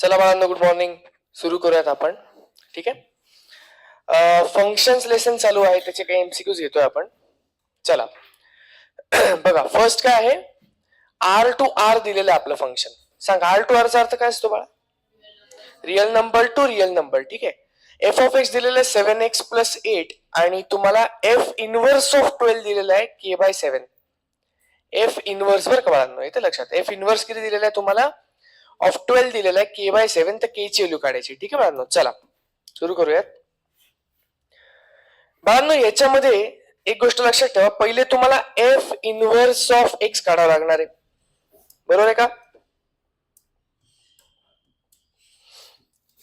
चला बाळांनो, good morning. सुरू करूयात आपण. ठीक आहे. फंक्शन्स लेसन चालू आहे, त्याचे काही एमसीक्यूज घेतोय आपण. चला बघा, फर्स्ट काय आहे, आर टू आर दिलेलं आहे आपलं फंक्शन. सांग आर टू आरचा अर्थ काय असतो बाळा? Real number two real number. ठीक आहे. एफ ऑफ एक्स दिलेलं आहे 7x+8 आणि तुम्हाला एफ इनव्हर्स ऑफ 12 दिलेलं आहे k/7. एफ इनव्हर्स बरं का बाळांनो, इथे लक्षात. एफ इनव्हर्स किती दिलेलं आहे तुम्हाला? ऑफ 12 दिलेला आहे k/7. तर k ची व्हॅल्यू काढायची. ठीक आहे बाळांनो, चला सुरू करूयात. बाळांनो, याच्यामध्ये एक गोष्ट लक्षात ठेवा, पहिले तुम्हाला एफ इनव्हर्स ऑफ एक्स काढावं लागणार आहे. बरोबर आहे का?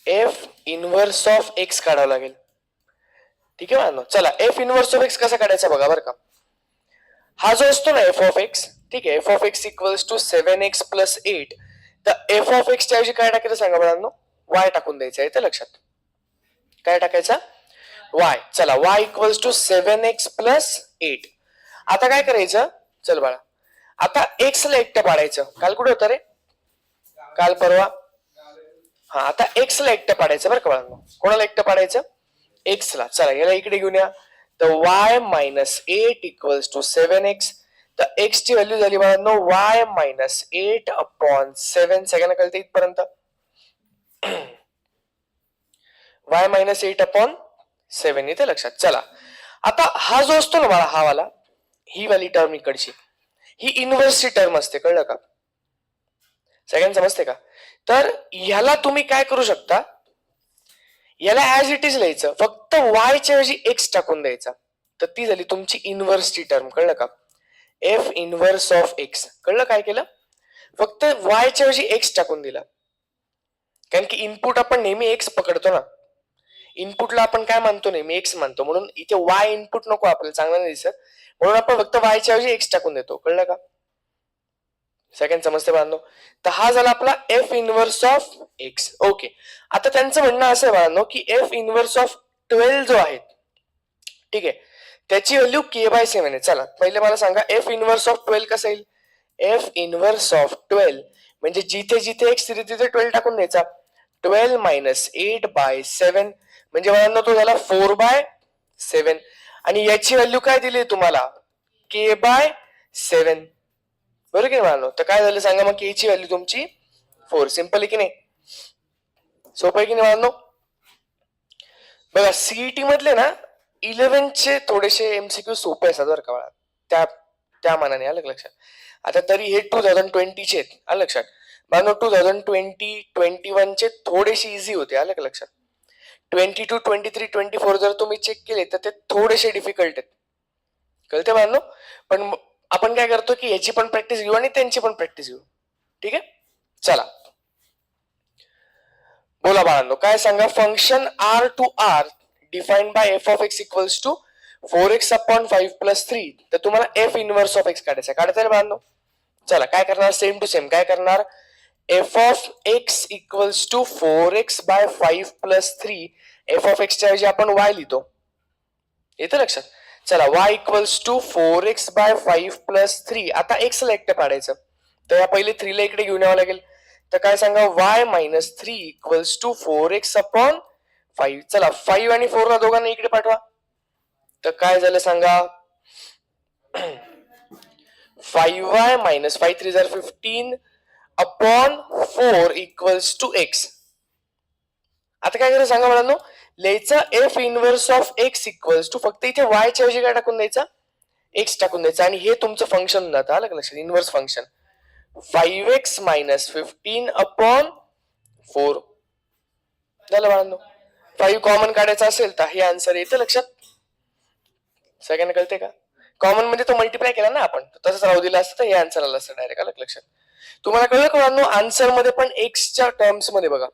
एफ इनव्हर्स ऑफ एक्स काढावं लागेल. ठीक आहे बाळांनो, चला एफ इनव्हर्स ऑफ एक्स कसा काढायचा बघा बरं का. हा जो असतो ना एफ ऑफ एक्स, ठीक आहे, f of x equals to 7x+8. तर एफ ऑफ एक्स च्या ऐवजी काय टाकायचं सांगा बाळांनो? वाय टाकून द्यायचं आहे. ते लक्षात. काय टाकायचा? वाय. चला, वाय इक्वल्स टू 7x+8. आता काय करायचं? चल बाळा, आता एक्स ला एकटं पाडायचं. काल कुठे होतं रे? काल परवा. हा, आता एक्स ला एकटं पाडायचं बरं का बाळांनो. कोणाला एकटं पाडायचं? एक्स ला. चला याला इकडे घेऊन या. तर y-8 इक्वल्स टू 7x. तर एक्स ची व्हॅल्यू झाली बाळांनो y-8/7. सगळ्यांना कळते इथपर्यंत? y-8/7 इथे लक्षात. चला, आता हा जो असतो ना बाळा, हा वाला, ही वाली टर्म इकडची, ही इनव्हर्सची टर्म असते. कळलं का? सगळ्यांना समजते का? तर ह्याला तुम्ही काय करू शकता, याला ऍज इट इज लिहायचं, फक्त y च्या ऐवजी एक्स टाकून द्यायचा. तर ती झाली तुमची इनव्हर्सची टर्म. कळलं का? F inverse of x. कळलं काय केलं? फक्त y च्या ऐवजी एक्स टाकून दिला. कारण की इनपुट आपण नेहमी एक्स पकडतो ना. इनपुटला आपण काय मानतो? नेहमी एक्स मानतो. म्हणून इथे वाय इनपुट नको आपल्याला, चांगलं नाही दिसत. म्हणून आपण फक्त y च्या ऐवजी एक्स टाकून देतो. कळलं का? सेकंड समजते बाळांनो? तर हा झाला आपला F inverse of x. Okay. आता त्यांचं म्हणणं असं आहे बाळांनो की एफ इनव्हर्स ऑफ 12 जो आहे, ठीक आहे, त्याची व्हॅल्यू k/7 आहे. चला पहिले मला सांगा, एफ इनव्हर्स ऑफ 12 कसं येईल? एफ इनव्हर्स ऑफ 12 म्हणजे जिथे जिथे एक्स तिथे तिथे 12 टाकून द्यायचा. 12 - 8/7 म्हणजे बाळांनो तो झाला 4/7. आणि याची व्हॅल्यू काय दिली तुम्हाला? k/7. बरोबर की नाही बाळांनो? तर काय झालं सांगा मग? के ची व्हॅल्यू तुमची 4. सिंपल आहे की नाही? सोपं आहे की नाही बाळांनो? बघा, सीईटी मधले ना 11 चे थोडेसे एमसीक्यू सोपे असतात बरं का बाळा, त्या मानाने. आलं लक्षात? आता तरी हे 2020 चे आहेत. आलं लक्षात? बाळांनो 2020, 21 चे थोडेसे इझी होते. आलं लक्षात? 22, 23, 24 जर तुम्ही चेक केले तर ते थोडेसे डिफिकल्ट आहेत. कळते बाळांनो? पण आपण काय करतो की याची पण प्रॅक्टिस घेऊ आणि त्यांची पण प्रॅक्टिस घेऊ. ठीक आहे, चला बोला बाळांनो, काय सांगा? Function R to R defined by f of x equals to 4x/5 + 3. तर तुम्हाला एफ इनव्हर्स ऑफ एक्स काढायचा. काढता येईल बाळांनो? चला काय करणार? सेम टू सेम काय करणार? F of x equals to 4x/5 + 3. F of x च्या ऐवजी आपण वाय लिहितो. येतं लक्षात? चला, y इक्वल्स टू 4x/5 + 3. आता x ला एकटं पाडायचं. तर या पहिले 3 ला इकडे घेऊन यावं लागेल. तर काय सांगा? y-3 equals to 4x/5. चला 5 आणि 4 ला दोघांना इकडे पाठवा. तर काय झालं सांगा? 5y - 5 3 = 15/4 equals to x. आता काय करायचं सांगा मुलांनो? लिहायचं f inverse of x equals to, फक्त इथे y च्या ऐवजी काय टाकून द्यायचा? एक्स टाकून द्यायचा. आणि हे तुमचं फंक्शन जातं. आलं का लक्षात? इनव्हर्स फंक्शन 5x - 15/4 झालं बाळांनो. 5 कॉमन काढायचा असेल तर हे आन्सर येतं. लक्षात? सगळ्यांना कळते का? कॉमन म्हणजे तो मल्टिप्लाय केला ना आपण, तसंच राहू दिला असतं तर हे आन्सर आलं असतं डायरेक्ट. आलं लक्षात? तुम्हाला कळलं का बाळांनो? आन्सर मध्ये पण एक्सच्या टर्म्स मध्ये बघा.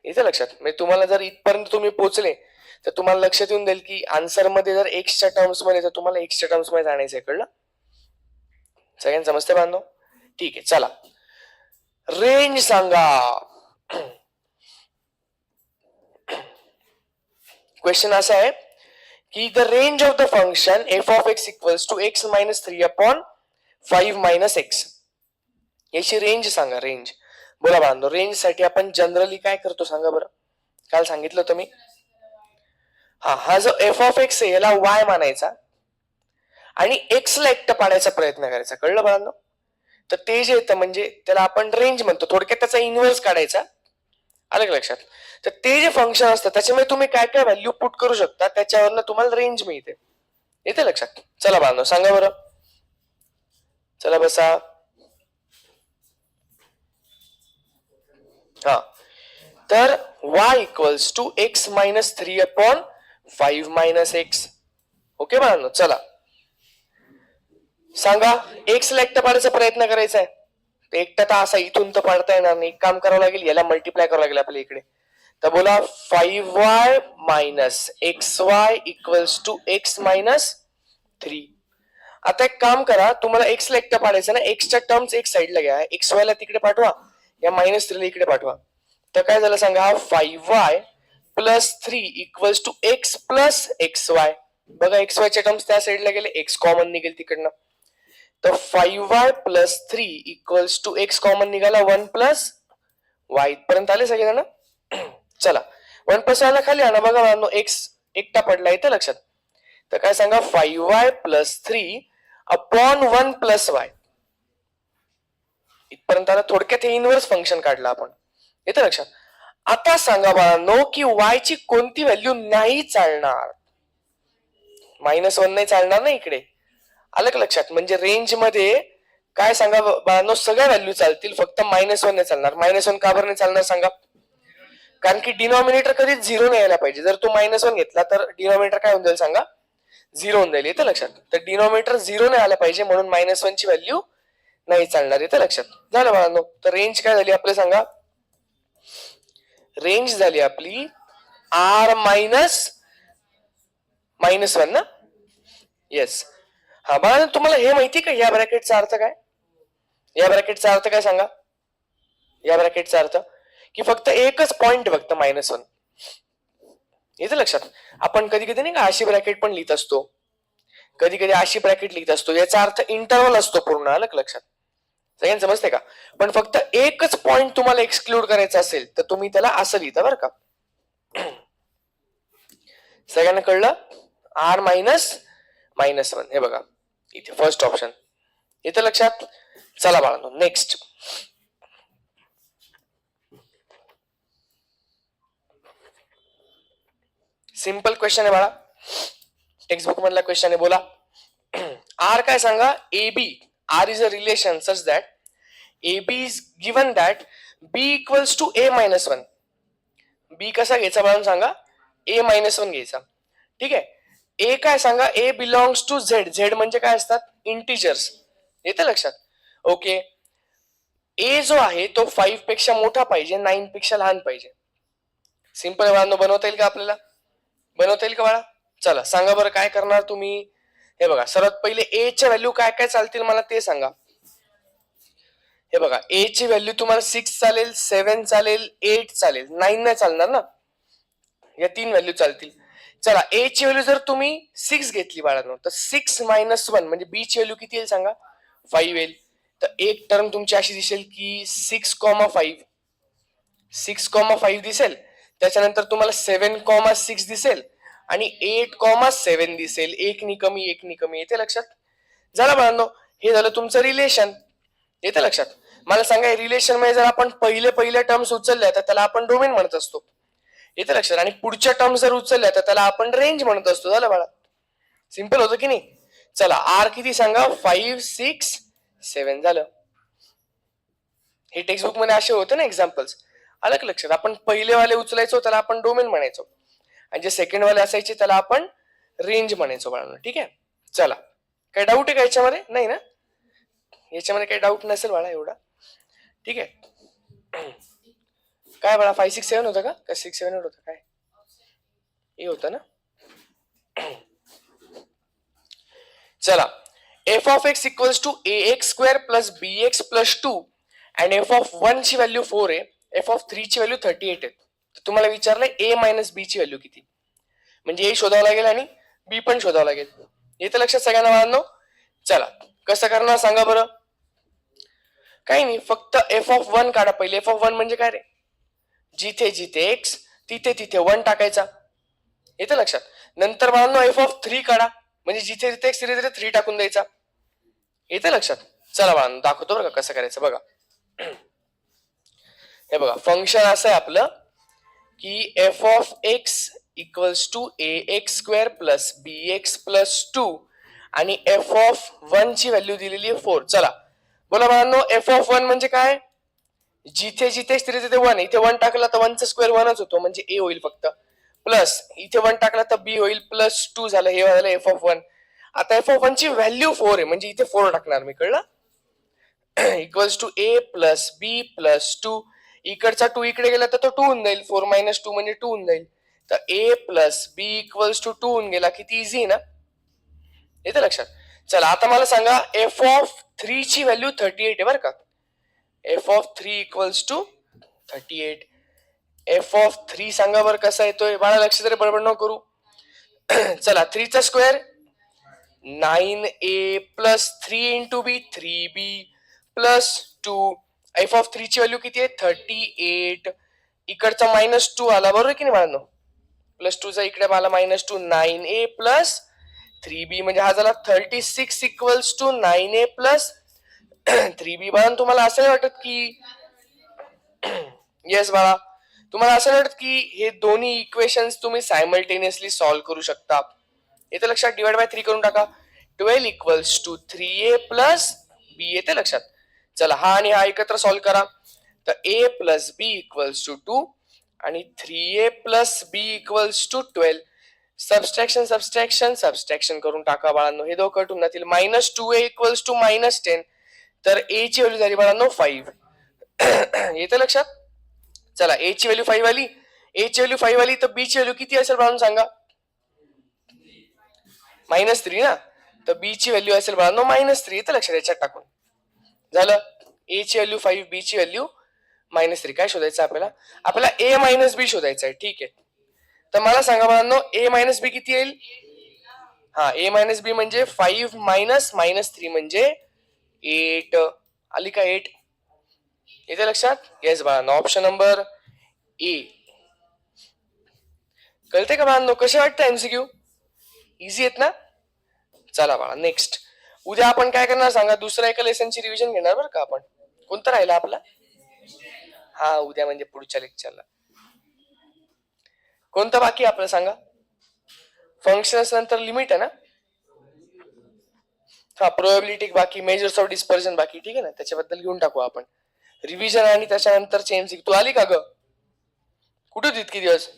येतं लक्षात? म्हणजे तुम्हाला जर इथपर्यंत तुम्ही पोहोचले तर तुम्हाला लक्षात येऊन जाईल की आन्सर मध्ये जर एक्सच्या टर्म्स मध्ये, तर तुम्हाला एक्सच्या टर्म्स मध्ये जाण्याचं. कळलं? सगळ्यांना समजते बाळांनो? ठीक आहे, चला रेंज सांगा. क्वेश्चन असा आहे की the range of the function f of x equals to x - 3/5 - x. याची रेंज सांगा. रेंज बोला बाळांनो, रेंज साठी आपण जनरली काय करतो सांगा बरं. काल सांगितलं होतं मी. हा जो एफ ऑफ एक्स आहे याला वाय मानायचा आणि एक्स ला एकटं पाडायचा प्रयत्न करायचा. कळलं बाळांनो. तर ते जे येतं म्हणजे त्याला आपण रेंज म्हणतो. थोडक्यात त्याचा इन्व्हर्स काढायचा. आलं का लक्षात. तर ते जे फंक्शन असतं त्याच्यामुळे तुम्ही काय काय व्हॅल्यू पुट करू शकता, त्याच्यावरनं तुम्हाला रेंज मिळते. येते लक्षात. चला बाळांनो सांगा बरं. चला बसा. हा तर y equals to x minus 3 upon 5 minus x. Okay बाळांनो. चला सांगा, एक्स ला एकटा पाडायचा प्रयत्न करायचा आहे. एकटा तर असा इथून तर पाडता येणार नाही. एक काम करावं लागेल, याला मल्टिप्लाय करावं लागेल आपल्या इकडे. तर बोला 5y minus x y equals to x minus 3. आता एक काम करा, तुम्हाला एक्स ला एकटा पाडायचं ना, एक्सच्या टर्म्स एक साईडला घ्या, एक्स वाय ला तिकडे पाठवा, या मायनस 3 ला इकडे पाठवा. तर काय झालं सांगा, 5y plus 3 equals to x plus x y. बघा एक्स वायच्या टर्म्स त्या साईडला गेले, एक्स कॉमन निघेल तिकडनं. तर 5y plus 3 equals to x common निघाला 1 प्लस वाय. इथपर्यंत आले सगळेजण. चला 1 प्लस वाय खाली आणा. बघा एक्स एकटा पडला इथं लक्षात. तर काय सांगा, 5y plus 3 upon 1 plus y. इथपर्यंत आला. थोडक्यात हे इनव्हर्स फंक्शन काढलं आपण. येतं लक्षात. आता सांगा बाळांनो की y ची कोणती व्हॅल्यू नाही चालणार. -1 नाही चालणार ना इकडे. आलं का लक्षात. म्हणजे रेंज मध्ये काय सांगा बाळांनो, सगळ्या व्हॅल्यू चालतील, फक्त -1 नाही चालणार. -1 का बरं नाही चालणार सांगा. कारण की डिनॉमिनेटर कधीच 0 नाही यायला पाहिजे. जर तू -1 घेतला तर डिनॉमिनेटर काय होऊन जाईल सांगा, 0 होऊन जाईल. येतं लक्षात. तर डिनॉमिनेटर 0 नाही आला पाहिजे, म्हणून -1 ची व्हॅल्यू नाही चालणार. येतं लक्षात. झालं बाळांनो. तर रेंज काय झाली आपले सांगा. रेंज झाली आपली r मायनस -1 ना. येस. हा बाळा, तुम्हाला हे माहिती का या ब्रॅकेटचा अर्थ काय. या ब्रॅकेटचा अर्थ काय सांगा. या ब्रॅकेटचा अर्थ की फक्त एकच पॉइंट, फक्त -1. येतं लक्षात. आपण कधी कधी नाही का अशी ब्रॅकेट पण लिहित असतो, कधी कधी अशी ब्रॅकेट लिहित असतो. याचा अर्थ इंटरवल असतो पूर्ण. आलं का लक्षात. सगळ्यांना समजते का. पण फक्त एकच पॉइंट तुम्हाला एक्सक्लूड करायचा असेल तर तुम्ही त्याला असं लिहिता बरं का. सगळ्यांना कळलं. r minus -1. हे बघा इथे फर्स्ट ऑप्शन. येतं लक्षात. चला बाळांनो नेक्स्ट. सिंपल क्वेश्चन आहे बाळा, टेक्स्टबुक मधला क्वेश्चन आहे. बोला आर काय सांगा. A B, R is a relation such that A B is given that B equals to A -1. B कसा घ्यायचा बाळा सांगा, ए -1 घ्यायचा. ठीक आहे. ए काय सांगा, ए बिलॉंग्स टू झेड. झेड म्हणजे काय असतात, इंटिजर्स. येतं लक्षात. ओके. ए जो आहे तो 5 पेक्षा मोठा पाहिजे, 9 पेक्षा लहान पाहिजे. सिंपल बाळांनो. बनवता येईल का आपल्याला. बनवता येईल का बाळा. चला सांगा बरं काय करणार तुम्ही. हे बघा सर्वात पहिले ए च्या व्हॅल्यू काय काय चालतील मला ते सांगा. हे बघा ए ची व्हॅल्यू तुम्हाला 6 चालेल, 7 चालेल, 8 चालेल, 9 नाही चालणार ना. या 3 व्हॅल्यू चालतील. चला ए ची व्हॅल्यू जर तुम्ही 6 घेतली बाळांनो, तर 6 -1 म्हणजे बी ची व्हॅल्यू किती येईल सांगा, 5 येईल. तर एक टर्म तुमची अशी दिसेल की 6,5. 6,5 दिसेल. त्याच्यानंतर तुम्हाला 7,6 दिसेल आणि 8,7 दिसेल. एक नि कमी, एक नि कमी. येते लक्षात. झालं बाळांनो. हे झालं तुमचं रिलेशन. येते लक्षात. मला सांगा रिलेशन मध्ये जर आपण पहिले टर्म्स उचलल्या तर त्याला आपण डोमेन म्हणत असतो. येते लक्षात. आणि पुढच्या टर्म्स जर उचलल्या तर त्याला आपण रेंज म्हणत असतो. झालं बाळा. सिंपल होतं की नाही. चला आर किती सांगा, 5, 6, 7 झालं. हे टेक्स्टबुक मध्ये असे होते ना एक्झाम्पल्स. आलं का लक्षात. आपण पहिले वाले उचलायचो त्याला आपण डोमेन म्हणायचो, आणि जे सेकंड वाले असायचे त्याला आपण रेंज म्हणायचो बाळांनो. ठीक आहे. चला काही डाऊट आहे का याच्यामध्ये. नाही ना. याच्यामध्ये काही डाऊट नसेल बाळा एवढा. ठीक आहे. काय बाळा 5, 6, 7 होतं का 6, 7 होतं काय हे होतं ना. चला f of x equals to a x square plus b x plus 2 आणि एफ ऑफ 1 ची व्हॅल्यू 4 आहे, एफ ऑफ 3 ची व्हॅल्यू 38 आहे. तर तुम्हाला विचारलंय ए मायनस बी ची व्हॅल्यू किती. म्हणजे ए शोधावं लागेल आणि बी पण शोधावं लागेल. येतं लक्षात सगळ्यांना बाळांनो. चला कसं करणार सांगा बरं. काही नाही, फक्त f(1) काढा पहिले. f(1) म्हणजे काय रे? जिथे जिथे x तिथे तिथे 1 टाकायचा. येतं लक्षात? नंतर बाळांनो f(3) काढा, म्हणजे जिथे जिथे x तिथे तिथे 3 टाकून द्यायचा. येतं लक्षात? चला बाळांनो दाखवतो बरं का कसं करायचं बघा. हे बघा, फंक्शन असं आहे आपलं की f(x) equals to ax² plus bx+2 आणि f(1) ची व्हॅल्यू दिलेली आहे 4. चला बोला बाळांनो, f(1) म्हणजे काय? जिथे जिथे तिथे तिथे 1. इथे 1 टाकला तर 1चा स्क्वेअर 1च होतो, म्हणजे a होईल फक्त. प्लस इथे 1 टाकला तर b होईल, +2 झालं, हे झालं f(1). आता f(1) ची व्हॅल्यू 4 आहे, म्हणजे इथे 4 टाकणार मी, कळलं? Equals to a plus b+2. इकडचा 2 इकडे गेला तर तो 2 होऊन जाईल. 4 - 2 म्हणजे 2 होऊन जाईल. तर a plus b equals to 2 होऊन गेला. किती इझी ना? येते लक्षात? चला आता मला सांगा f(3) ची व्हॅल्यू 38 आहे बरं का. f(3) equals to 38. f(3) सांगा बरं कसा येतोय बाळा, लक्ष तरी बडबड न करू. चला 3 चा square 9a plus 3 into b 3b+2. f(3) ची व्हॅल्यू किती आहे? 38. इकडचा -2 आला, बरोबर की नाही बाळांनो? +2चा इकडे आला -2. 9a प्लस 3b म्हणजे हा झाला 36 equals to 9a plus 3b. बाळा तुम्हाला असं नाही वाटत की येस बाळा, तुम्हाला असं नाही वाटत की हे दोन्ही इक्वेशन्स तुम्ही सायमल्टेनियसली सॉल्व्ह करू शकता? येते लक्षात? डिवाइड बाय 3 करून टाका. 12 equals to 3a plus b. येते लक्षात? चला हा आणि हा एकत्र सॉल्व्ह करा. तर a plus b equals to 2 आणि 3a plus b equals to 12. Subtraction करून टाका बाळांनो, हे दोघं कटून जातील. -2a equals to -10. तर a ची व्हॅल्यू झाली बाळांनो 5. येते लक्षात? चला a ची व्हॅल्यू 5 आली. a ची व्हॅल्यू 5 आली तर b ची व्हॅल्यू किती असेल बाळांनो सांगा? -3 ना. तर b ची व्हॅल्यू असेल बाळांनो -3. येते लक्षात? याच्यात टाकून झालं. a ची व्हॅल्यू 5, b ची व्हॅल्यू -3. काय शोधायचं आपल्याला? आपल्याला a मायनस b शोधायचं आहे. ठीक आहे, तर मला सांगा बाळांनो a मायनस b किती येईल? हा, a मायनस b म्हणजे 5 मायनस -3 म्हणजे 8. आली का 8? येते लक्षात? येस बाळांनो, ऑप्शन नंबर ए. कळते का बाळांनो? कसे वाटतं एमसीक्यू? इझी आहेत ना? चला बाळा नेक्स्ट. उद्या आपण काय करणार सांगा? दुसऱ्या एका लेसनची रिव्हिजन घेणार बरं का आपण. कोणता राहिला आपला? हा, उद्या म्हणजे पुढच्या लेक्चरला. कोणतं बाकी आपलं सांगा? फंक्शन्स नंतर लिमिट आहे ना? हा, प्रोबॅबिलिटी बाकी, मेजर्स ऑफ डिस्पर्जन बाकी. ठीक आहे ना, त्याच्याबद्दल घेऊन टाकू आपण रिव्हिजन. आणि त्याच्यानंतर एमसीक्यू. तू आली का ग? कुठे होती इतकी दिवस?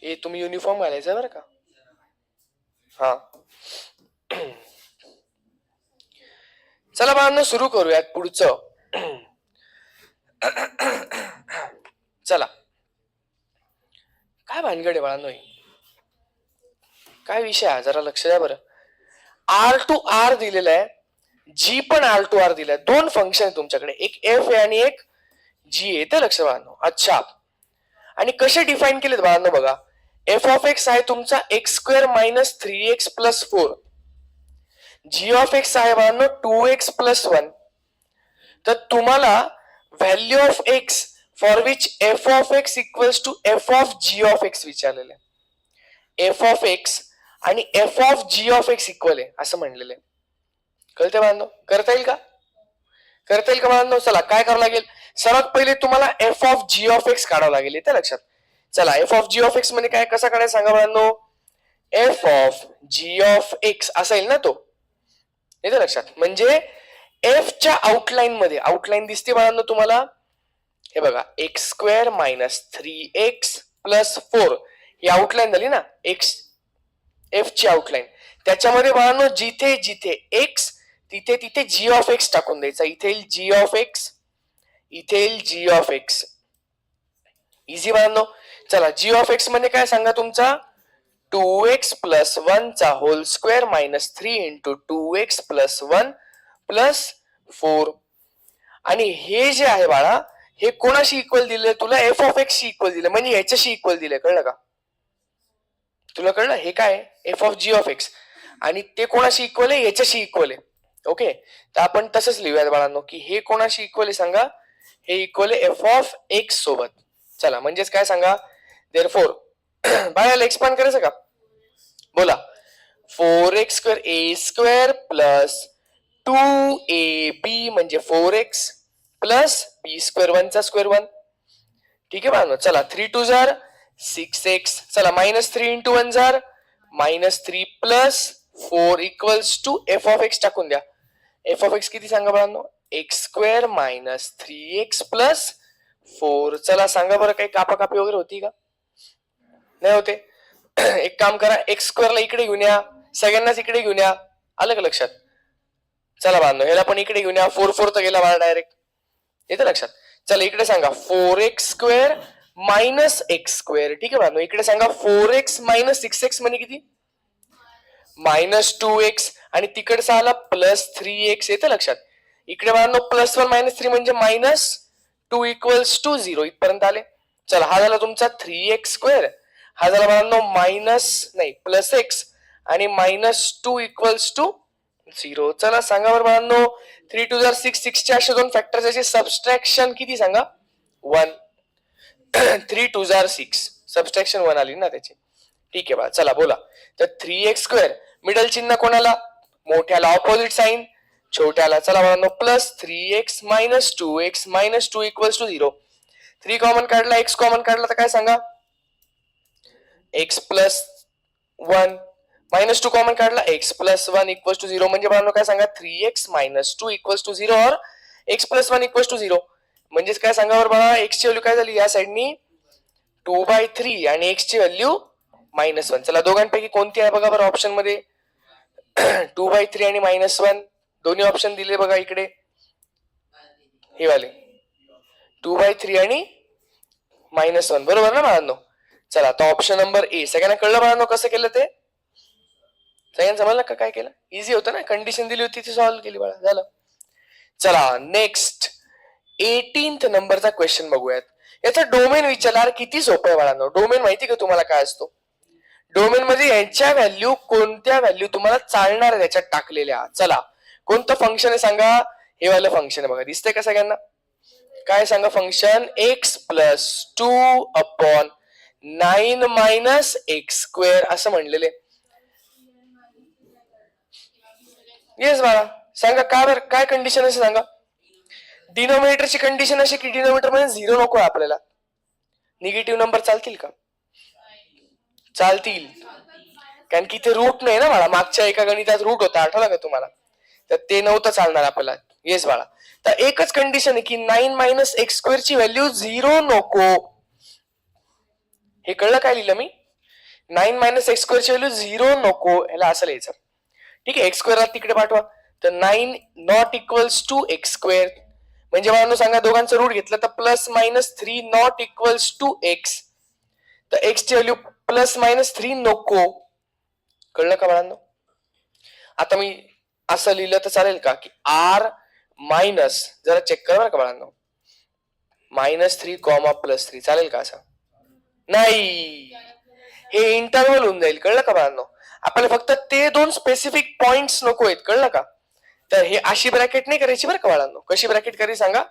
हे तुम्ही युनिफॉर्म घालायचं बरं का. हा, चला बाळांनो सुरू करूयात पुढचं. चला, काय भानगड आहे बाळांनो? काय विषय आहे जरा लक्ष द्या बरं. R2R दिलेलं आहे, G पण R2R दिलाय. दोन फंक्शन आहे तुमच्याकडे, एक F आहे आणि एक G आहे. ते लक्ष बाळांनो. अच्छा, आणि कसे डिफाईन केलेत बाळांनो बघा. f ऑफ x आहे तुमचा x² - 3x + 4. g of x आहे बाळांनो 2x + 1. तर तुम्हाला value of x for which f of x equals to f of g of x विचारलेले. f ऑफ x आणि f of g of x equal आहे असं म्हणलेलं आहे. कळते बाळांनो? करता येईल का? करता येईल का बाळांनो? चला काय करावं लागेल, सर्वात पहिले तुम्हाला f of g of x काढावं लागेल. येते लक्षात? चला, f of g of x म्हणजे काय, कसा काढायचं सांगा बाळांनो? f of g of x असा येईल ना तो. येते लक्षात? म्हणजे f च्या आउटलाईन मध्ये, आउटलाईन दिसते बाळांनो तुम्हाला? हे बघा, x² - 3x + 4 ही आउटलाईन झाली ना, x f ची आउटलाईन. त्याच्यामध्ये बाळांनो जिथे जिथे x तिथे तिथे g ऑफ x टाकून द्यायचा. इथे येईल g ऑफ x, इथे येईल g ऑफ x. इझी बाळांनो. चला, g ऑफ x म्हणजे काय सांगा तुमचा? 2x + 1 चा होल स्क्वेअर -3 इंटू 2x + 1 + 4. आणि हे जे आहे बाळा, हे कोणाशी इक्वल दिलंय तुला? f of x she equal दिलं, म्हणजे ह्याच्याशी इक्वल दिलंय. कळलं का तुला? कळलं हे काय? f of g of x. आणि ते कोणाशी इक्वल आहे, याच्याशी इक्वल आहे. ओके, तर आपण तसंच लिहूयात बाळांनो की हे कोणाशी इक्वल आहे सांगा, हे इक्वल आहे एफ ऑफ एक्स सोबत. चला म्हणजेच काय सांगा, देअरफॉर बाळाला एक्सपांड करायचं का, बोला. 4x² a square plus 2ab म्हणजे 4x प्लस b स्क्वेअर 1 चा स्क्वेअर 1. ठीक आहे बाळांनो, चला 3 2 जार 6x, चला -3 इंटू 1 जार -3 plus 4 equals to f of x टाकून द्या. एफ ऑफ एक्स किती सांगा बाळांनो, x square minus 3x plus 4. चला सांगा बरं, काही कापाकापी वगैरे होती का, नाही होते. एक काम करा, एक्स स्क्वेअरला इकडे घेऊन या, सगळ्यांनाच इकडे घेऊन या, आलं का लक्षात. चला बाळांनो, ह्याला पण इकडे घेऊन या, 4 4 तर गेला बाळा डायरेक्ट, येतं लक्षात. चला इकडे सांगा 4x square minus x square. ठीक आहे बाळांनो, इकडे सांगा 4x मायनस 6x म्हणजे किती, -2x, आणि तिकडचा आला +3x, येतं लक्षात. इकडे बाळांनो +1 -3 म्हणजे -2 इक्वल्स टू 0 इथपर्यंत आले. चला हा झाला तुमचा 3x स्क्वेअर, हा झाला बाळांनो +x आणि -2 इक्वल्स टू 0. चला सांगा बरं बाळांनो, 3 2 जार 6, 6 चे असे दोन फॅक्टर्स, याची सबस्ट्रॅक्शन किती सांगा, 1. 3 2 जार 6, सबस्ट्रॅक्शन 1 आली ना त्याची. ठीक आहे बा, चला बोला. तर 3x स्क्वेअर, मिडल चिन्ह कोणाला, मोठ्याला ऑपोजिट साइन, छोट्याला. चला बाळांनो, plus 3x minus 2x minus 2 equals to 0. 3 common काढला, x कॉमन काढला, तर काय सांगा, x प्लस 1, -2 कॉमन काढला, x प्लस 1 इक्वल्स टू 0. म्हणजे बाळांनो काय सांगा, 3x मायनस 2 इक्वल्स टू 0 और x प्लस 1 इक्वल्स टू 0. म्हणजेच काय सांगा बरं बाळा, x ची व्हॅल्यू काय झाली या साइडनी 2/3 आणि x ची व्हॅल्यू -1. चला दोघांपैकी कोणती आहे बघा बरं ऑप्शन मध्ये, 2/3 आणि -1, दोन्ही ऑप्शन दिले बघा इकडे, हे वाले 2/3 आणि -1, बरोबर ना बाळांनो. चला आता ऑप्शन नंबर ए. सगळ्यांना कळलं बाळांनो कसं केलं ते, सगळ्यांना समजलं का काय केलं, इझी होतं ना, कंडिशन दिली होती ती सॉल्व्ह केली बाळा, झालं. चला नेक्स्ट 18th नंबरचा क्वेश्चन बघूयात. याचा डोमेन विचारणार, किती सोपं आहे बाळांनो. डोमेन माहिती का तुम्हाला काय असतो, डोमेन मध्ये यांच्या व्हॅल्यू, कोणत्या व्हॅल्यू तुम्हाला चालणार आहे त्याच्यात टाकलेल्या. चला कोणतं फंक्शन आहे सांगा, हे वालं फंक्शन आहे बघा, दिसतंय का सगळ्यांना, काय सांगा function, x plus 2 upon 9 minus x square असं म्हणलेले. येस बाळा, सांगा का बरं, काय कंडिशन असे सांगा. डिनोमिनेटरची कंडिशन अशी की डिनोमिनेटर मध्ये 0 नको आपल्याला, निगेटिव्ह नंबर चालतील का, चालतील, कारण की इथे रूट नाही ना बाळा, मागच्या एका गणितात रूट होता, आठवला का तुम्हाला, तर ते नव्हतं चालणार आपल्याला. येस बाळा, तर एकच कंडिशन आहे की 9 मायनस एक्स स्क्वेअर ची व्हॅल्यू 0 नको. हे कळलं काय लिहिलं मी, 9 मायनस एक्स स्क्वेअर ची व्हॅल्यू 0 नको, ह्याला असं लिहायचं. ठीक आहे, एक्स स्क्वेअर तिकडे पाठवा, तर 9 not equals to x square, म्हणजे बाळांनो सांगा दोघांचं रूट घेतलं तर +-3 नॉट इक्वल्स टू एक्स, तर एक्स ची व्हॅल्यू +-3 नको. कळलं का बाळांनो. आता मी असं लिहिलं तर चालेल का की r मायनस, जरा चेक करा का बाळांनो, -3 +3 चालेल का असं, नाही, हे इंटरव्हल होऊन जाईल. कळलं का बाळांनो, आपल्याला फक्त ते दोन स्पेसिफिक पॉइंट्स नको आहेत, कळलं का. तर हे अशी ब्रॅकेट नाही करायची बरं का बाळांनो, कशी ब्रॅकेट करायची सांगा,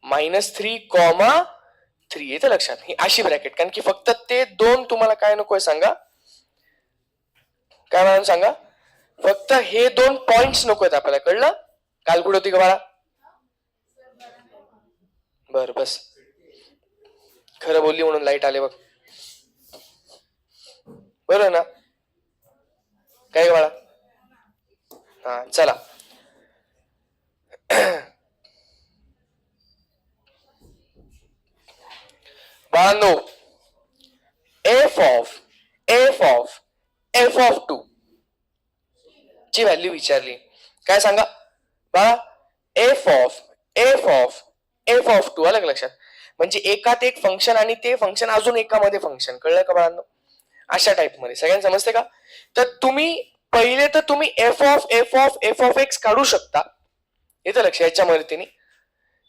-3, 3 येतं लक्षात, ही अशी ब्रॅकेट, कारण की फक्त ते दोन तुम्हाला काय नकोय सांगा, काय म्हणून सांगा, फक्त हे दोन पॉइंट्स नको आहेत आपल्याला. कळलं, कालकुड होती का बाळा, बर बस, खरं बोलली म्हणून लाईट आले बघ, बरोबर ना, काय बाळा. हा चला बाळांनो, f of 2 ची व्हॅल्यू विचारली, काय सांगा बाळा, f of 2 अलग लक्षात, म्हणजे एकात एक फंक्शन आणि ते फंक्शन अजून एकामध्ये फंक्शन. कळलं का बाळांनो, अशा टाइप मध्ये. सगळ्यांना समजते का. तर तुम्ही पहिले तर तुम्ही f of x काढू शकता, येतं लक्ष, याच्या मदतीने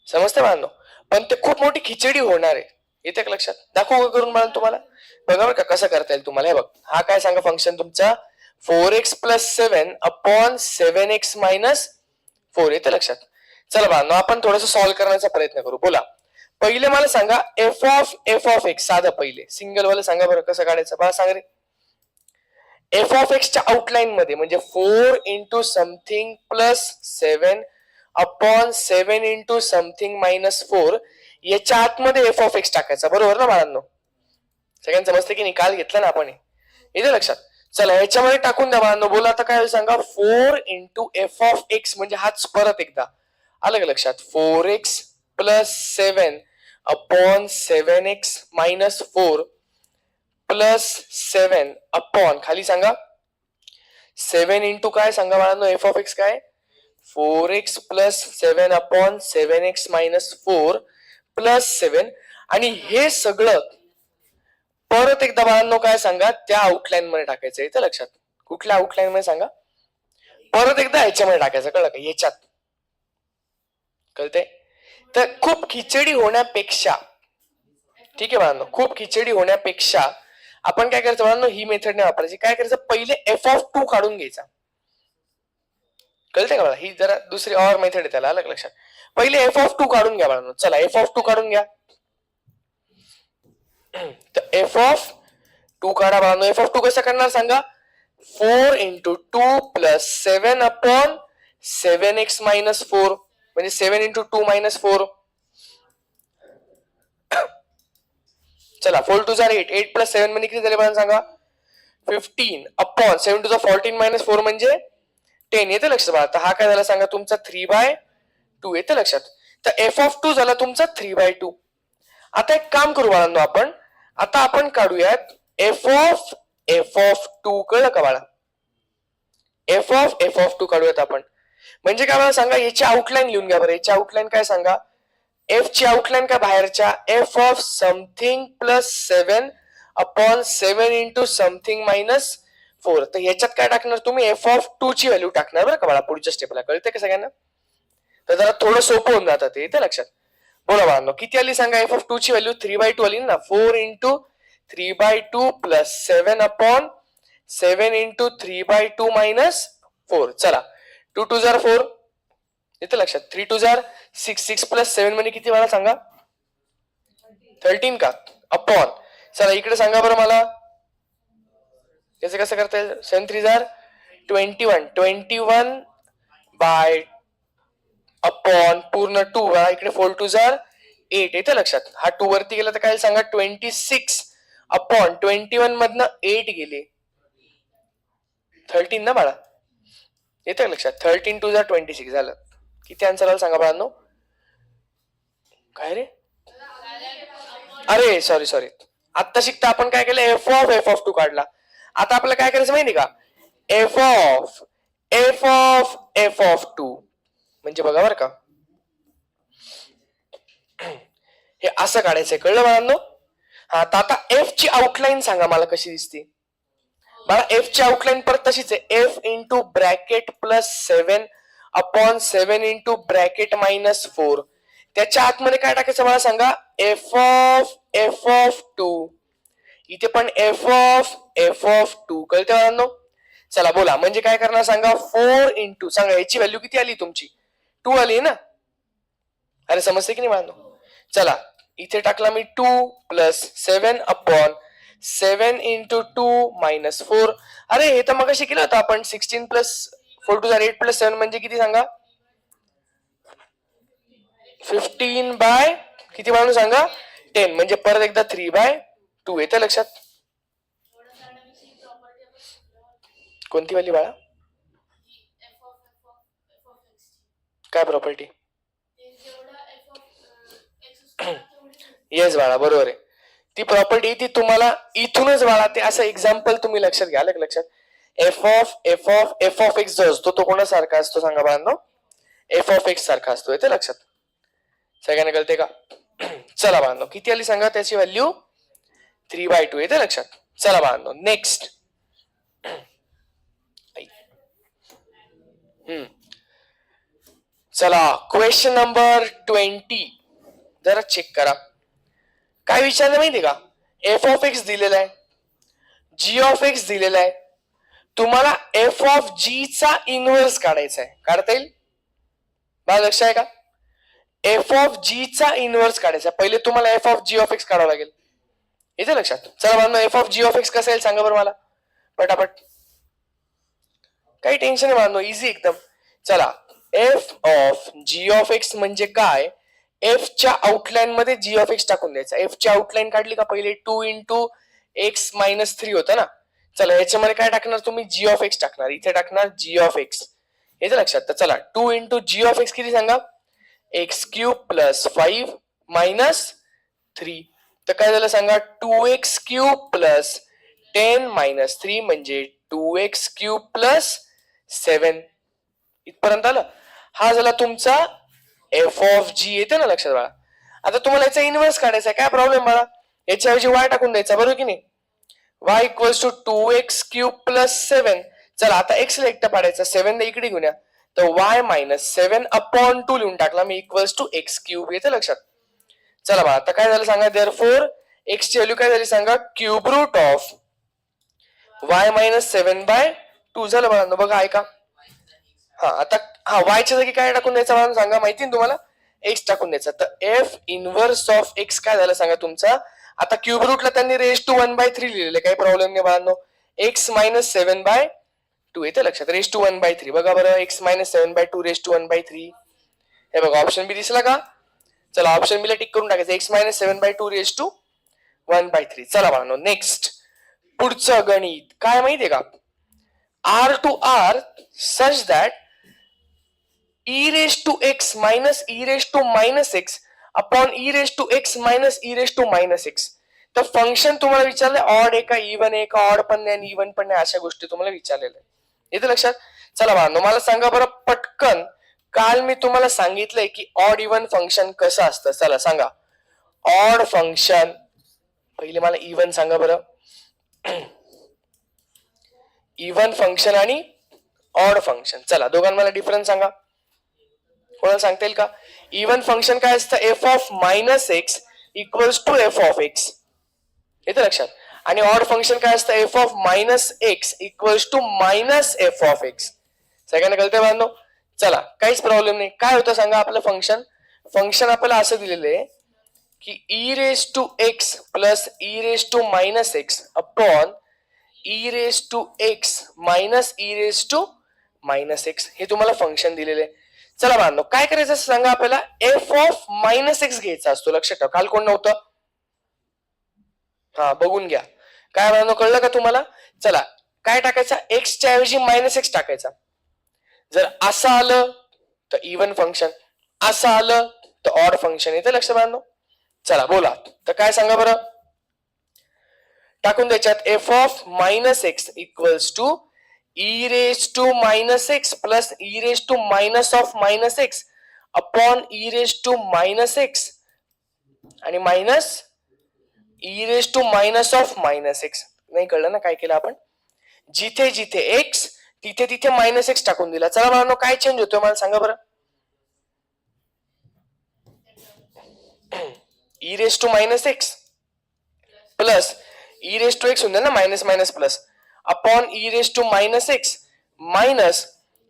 समजते बाळांनो, पण ते खूप मोठी खिचडी होणार आहे, येते का लक्षात. दाखवू करून बाळांनो तुम्हाला, बघा बरं का कसं करता येईल तुम्हाला. हे बघ, हा काय सांगा फंक्शन तुमचा 4x plus 7 upon 7x minus 4 येतं लक्षात. चला बाळांनो आपण थोडस सॉल्व्ह करण्याचा प्रयत्न करू. बोला पहिले मला सांगा एफ ऑफ एक्स. साधं पहिले सिंगल वाला सांगा बरं कसं काढायचं बाळा सांग रे. एफ ऑफ एक्सच्या आउटलाईन मध्ये म्हणजे 4 into something plus 7 upon 7 into something minus 4 याच्या आतमध्ये एफ ऑफ एक्स टाकायचा. बरोबर ना बाळांनो. सगळ्यांचं समजतं की निकाल घेतला ना आपण. येते लक्षात. चला याच्यामध्ये टाकून द्या बाळांनो. बोला आता काय सांगा. 4 इंटू एफ ऑफ एक्स म्हणजे हाच परत एकदा आलं का लक्षात. 4x plus 7 upon 7x minus 4 plus 7 upon खाली सांगा 7 इंटू काय सांगा बाळांनो. एफ ऑफ एक्स काय 4x plus 7 upon 7x minus 4 plus 7 आणि हे सगळं परत एकदा बाळांनो काय सांगा त्या आउटलाईन मध्ये टाकायचं. इथं लक्षात. कुठल्या आउटलाईन मध्ये सांगा. परत एकदा ह्याच्यामध्ये टाकायचं. कळलं का. ह्याच्यात कळते. तर खूप खिचडी होण्यापेक्षा ठीक आहे बाळांनो. खूप खिचडी होण्यापेक्षा आपण काय करायचं बाळांनो. ही मेथड नाही वापरायची. काय करायचं पहिले एफ ऑफ 2 काढून घ्यायचा. कळते का बाळा. ही जरा दुसरी और मेथड आहे त्याला. अलग लक्षात. पहिले एफ ऑफ 2 काढून घ्या बाळांनो. चला एफ ऑफ 2 काढून घ्या. तर एफ ऑफ 2 काढा बाळांनो. एफ ऑफ 2 कसं करणार सांगा. 4 into 2 plus 7 upon 7x minus 4 म्हणजे 7 इंटू 2 मायनस 4. चला 4 टू 8. 8 प्लस 7 म्हणजे किती झाले बाळांनो सांगा. 15 अपॉन 7 टू 14 मायनस 4 म्हणजे 10 येते लक्षात बाळा. तर हा काय झाला सांगा तुमचा 3/2 येते लक्षात. तर एफ ऑफ 2 झाला तुमचा 3/2. आता एक काम करू बाळांनो आपण. आता आपण काढूयात एफ ऑफ 2. कळलं का बाळा. एफ ऑफ 2 काढूयात आपण. म्हणजे काय मला सांगा याची आउटलाईन लिहून घ्या बरं. याची आउटलाईन काय सांगा. एफ ची आउटलाईन काय बाहेरच्या F of something plus 7 upon 7 into something minus 4. तर याच्यात काय टाकणार तुम्ही एफ ऑफ 2 ची व्हॅल्यू टाकणार बरं का बाळा पुढच्या स्टेपला. कळते का सगळ्यांना. तर जरा थोडं सोपं होऊन जातं ते. इथे लक्षात. बोला बाळांनो किती आली सांगा. एफ ऑफ 2 ची व्हॅल्यू 3/2 आली ना. 4 into 3/2 plus 7 upon 7 into 3/2 minus 4. चला 2 2 जार 4 येते लक्षात. 3 2 जार 6. 6 प्लस 7 म्हणजे किती मला सांगा. 13 का अपॉन. चला इकडे सांगा बरं मला. याचं कसं करता येईल. 7 3 जार 21. 21 बाय अपॉन पूर्ण 2 इकडे 4 2 जार 8 येते लक्षात. हा 2 वरती गेला तर काय सांगा 26 अपॉन 21 मधनं 8 गेले 13 ना बाळा. येते लक्षात. 13 2 जार 26 झालं. किती आन्सर आला सांगा बाळांनो. काय रे. अरे सॉरी आता शिकता आपण काय केलं एफ ऑफ 2 काढला. आता आपल्याला काय करायचं माहिती का. एफ ऑफ 2 म्हणजे बघा बरं का. हे असं काढायचंय. कळलं बाळांनो. हा आता एफ ची आउटलाईन सांगा मला कशी दिसते. बाळा एफ ची आउटलाईन परत तशीच आहे. F into bracket plus 7 upon 7 into bracket minus 4. त्याच्या आतमध्ये काय टाकायचं मला सांगा. F of 2. इथे पण एफ ऑफ 2. कळते बाळांनो. चला बोला म्हणजे काय करणार सांगा. 4 इंटू सांगा याची व्हॅल्यू किती आली तुमची 2 आली ना. अरे समजते की नाही बाळांनो. चला इथे टाकला मी 2 प्लस 7 अपॉन 7 इंटू 2 मायनस 4. अरे हे तर मग केलं होतं आपण. 16 प्लस 4 टू जार 8 प्लस 7 म्हणजे किती सांगा. 15 बाय किती बाळांनो सांगा 10 म्हणजे परत एकदा 3/2 येते लक्षात. कोणती वाली बाळा. काय प्रॉपर्टी. येस बाळा बरोबर आहे. ती प्रॉपर्टी ती तुम्हाला इथूनच बाळा ते असं एक्झाम्पल तुम्ही लक्षात घ्या. लक्षात. एफ ऑफ एक्स जो असतो तो कोणासारखा असतो सांगा बाळांनो. एफ ऑफ एक्स सारखा असतो. येते लक्षात. सगळ्यांना कळते का. चला बाळांनो किती आली सांगा त्याची व्हॅल्यू 3/2 येते लक्षात. चला बाळांनो नेक्स्ट. चला क्वेश्चन नंबर 20 जरा चेक करा. काय विचारलं माहिती का. एफ ऑफ एक्स दिलेला आहे. जी ऑफ एक्स दिलेला आहे. तुम्हाला एफ ऑफ जी चा इनव्हर्स काढायचा आहे. काढता येईल? मला लक्ष आहे का? एफ ऑफ जी चा इनव्हर्स काढायचा. पहिले तुम्हाला f of g of x काढावं लागेल. येते लक्षात? चला बांधव, f of g of x कसं येईल सांगा बरं मला पटापट. काही टेन्शन नाही बांधव, इझी एकदम. चला, f of g of x म्हणजे काय? एफ च्या आउटलाईन मध्ये जी ऑफ एक्स टाकून द्यायचा. एफ ची आउटलाईन काढली का पहिले 2 इंटू एक्स मायनस 3 होतं ना. चला, याच्यामध्ये काय टाकणार तुम्ही? जी ऑफ एक्स टाकणार. इथे टाकणार जी ऑफ एक्स. येते लक्षात? तर चला, 2 इंटू जी ऑफ एक्स किती सांगा? X cube plus 5 minus 3. तर काय झालं सांगा? 2x क्यूब प्लस 10 मायनस 3 म्हणजे 2x क्यूब प्लस 7. इथपर्यंत आलं. हा झाला तुमचा एफ ऑफ जी. येते ना लक्षात बाळा? आता तुम्हाला याचा इनव्हर्स काढायचा आहे. काय प्रॉब्लेम बाळा? याच्याऐवजी वाय टाकून द्यायचा, बरोबर की नाही? Y equals to 2x cube plus 7. चला, आता एक्स ला एकटा पाडायचा, 7 ला इकडे घेऊन या. तर वाय मायनस 7 अपॉन 2 लिहून टाकला मी, इक्वल्स टू एक्स क्यूब. येते लक्षात? चला बा, आता काय झालं सांगा? देअरफॉर एक्स ची व्हॅल्यू काय झाली सांगा? Cube root of y minus 7 by 2 झालं बघा. बघा ऐका. हा, आता हा वायच्या जागी काय टाकून द्यायचं मला सांगा? माहिती ना तुम्हाला? एक्स टाकून द्यायचा. तर एफ इनव्हर्स ऑफ एक्स काय झालं सांगा तुमचा? आता क्यूब रूटला त्यांनी रेस टू 1/3 लिहिलेलं, काही प्रॉब्लेम नाही बाळांनो. X minus 7 by 2. येते लक्षात? Raise to 1/3. बघा बरं, x minus 7 by 2 raise to 1/3. हे बघा, ऑप्शन बी दिसला का? चला, ऑप्शन बी ला टिक करून टाकायचं. X minus 7 by 2 raise to 1/3. चला बाळांनो, नेक्स्ट पुढचं गणित काय माहितीये का? R to R such that e raised to x minus e raised to minus x upon e raised to x minus e raised to minus x. तर function तुम्हाला विचारलंय odd आहे का इव्हन आहे का? ऑड पण नाही आणि इव्हन पण नाही, अशा गोष्टी तुम्हाला विचारलेल्या आहे. येते लक्षात? चला बाळांनो, मला सांगा बरं पटकन, काल मी तुम्हाला सांगितलंय की ऑड इव्हन फंक्शन कसं असतं. चला सांगा. ऑड फंक्शन, पहिले मला इव्हन सांगा बरं. इव्हन फंक्शन आणि ऑड फंक्शन, चला दोघांना डिफरन्स सांगा. कोणाला सांगता येईल का? इव्हन फंक्शन काय असतं? F of minus x equals to f of x. येतं लक्षात? आणि ऑड फंक्शन काय असतं? F of minus x equals to minus f of x. सगळ्यांना कळतंय बांधव? चला, काहीच प्रॉब्लेम नाही. काय होतं सांगा आपलं फंक्शन? फंक्शन आपल्याला असं दिलेलं आहे की e raise to x plus e raise to minus x upon e raise to x minus e raise to minus x. हे तुम्हाला फंक्शन दिलेलं आहे. चला बांधव, काय करायचं सांगा आपल्याला? एफ ऑफ मायनस एक्स घ्यायचा असतो. लक्षात ठेवा, काल कोण नव्हतं? हा, बघून घ्या. काय बांधव, कळलं का तुम्हाला? चला, काय टाकायचा? एक्सच्या ऐवजी मायनस एक्स टाकायचा. जर असं आलं तर इव्हन फंक्शन, असं आलं तर ऑड फंक्शन. येते लक्ष बांधव? चला बोला, तर काय सांगा बरं? टाकून द्यायच्यात F of minus x equals to e raised to minus x plus e raised to minus of minus x upon e raised to minus x आणि minus e raised to minus of minus x. नाही कळलं ना काय केलं आपण? जिथे जिथे x तिथे तिथे मायनस एक्स टाकून दिला. चला बाळांनो, काय चेंज होतोय मला सांगा बरं? e raised to minus x plus e raised to x होऊन ना, minus minus plus upon e raise to minus x minus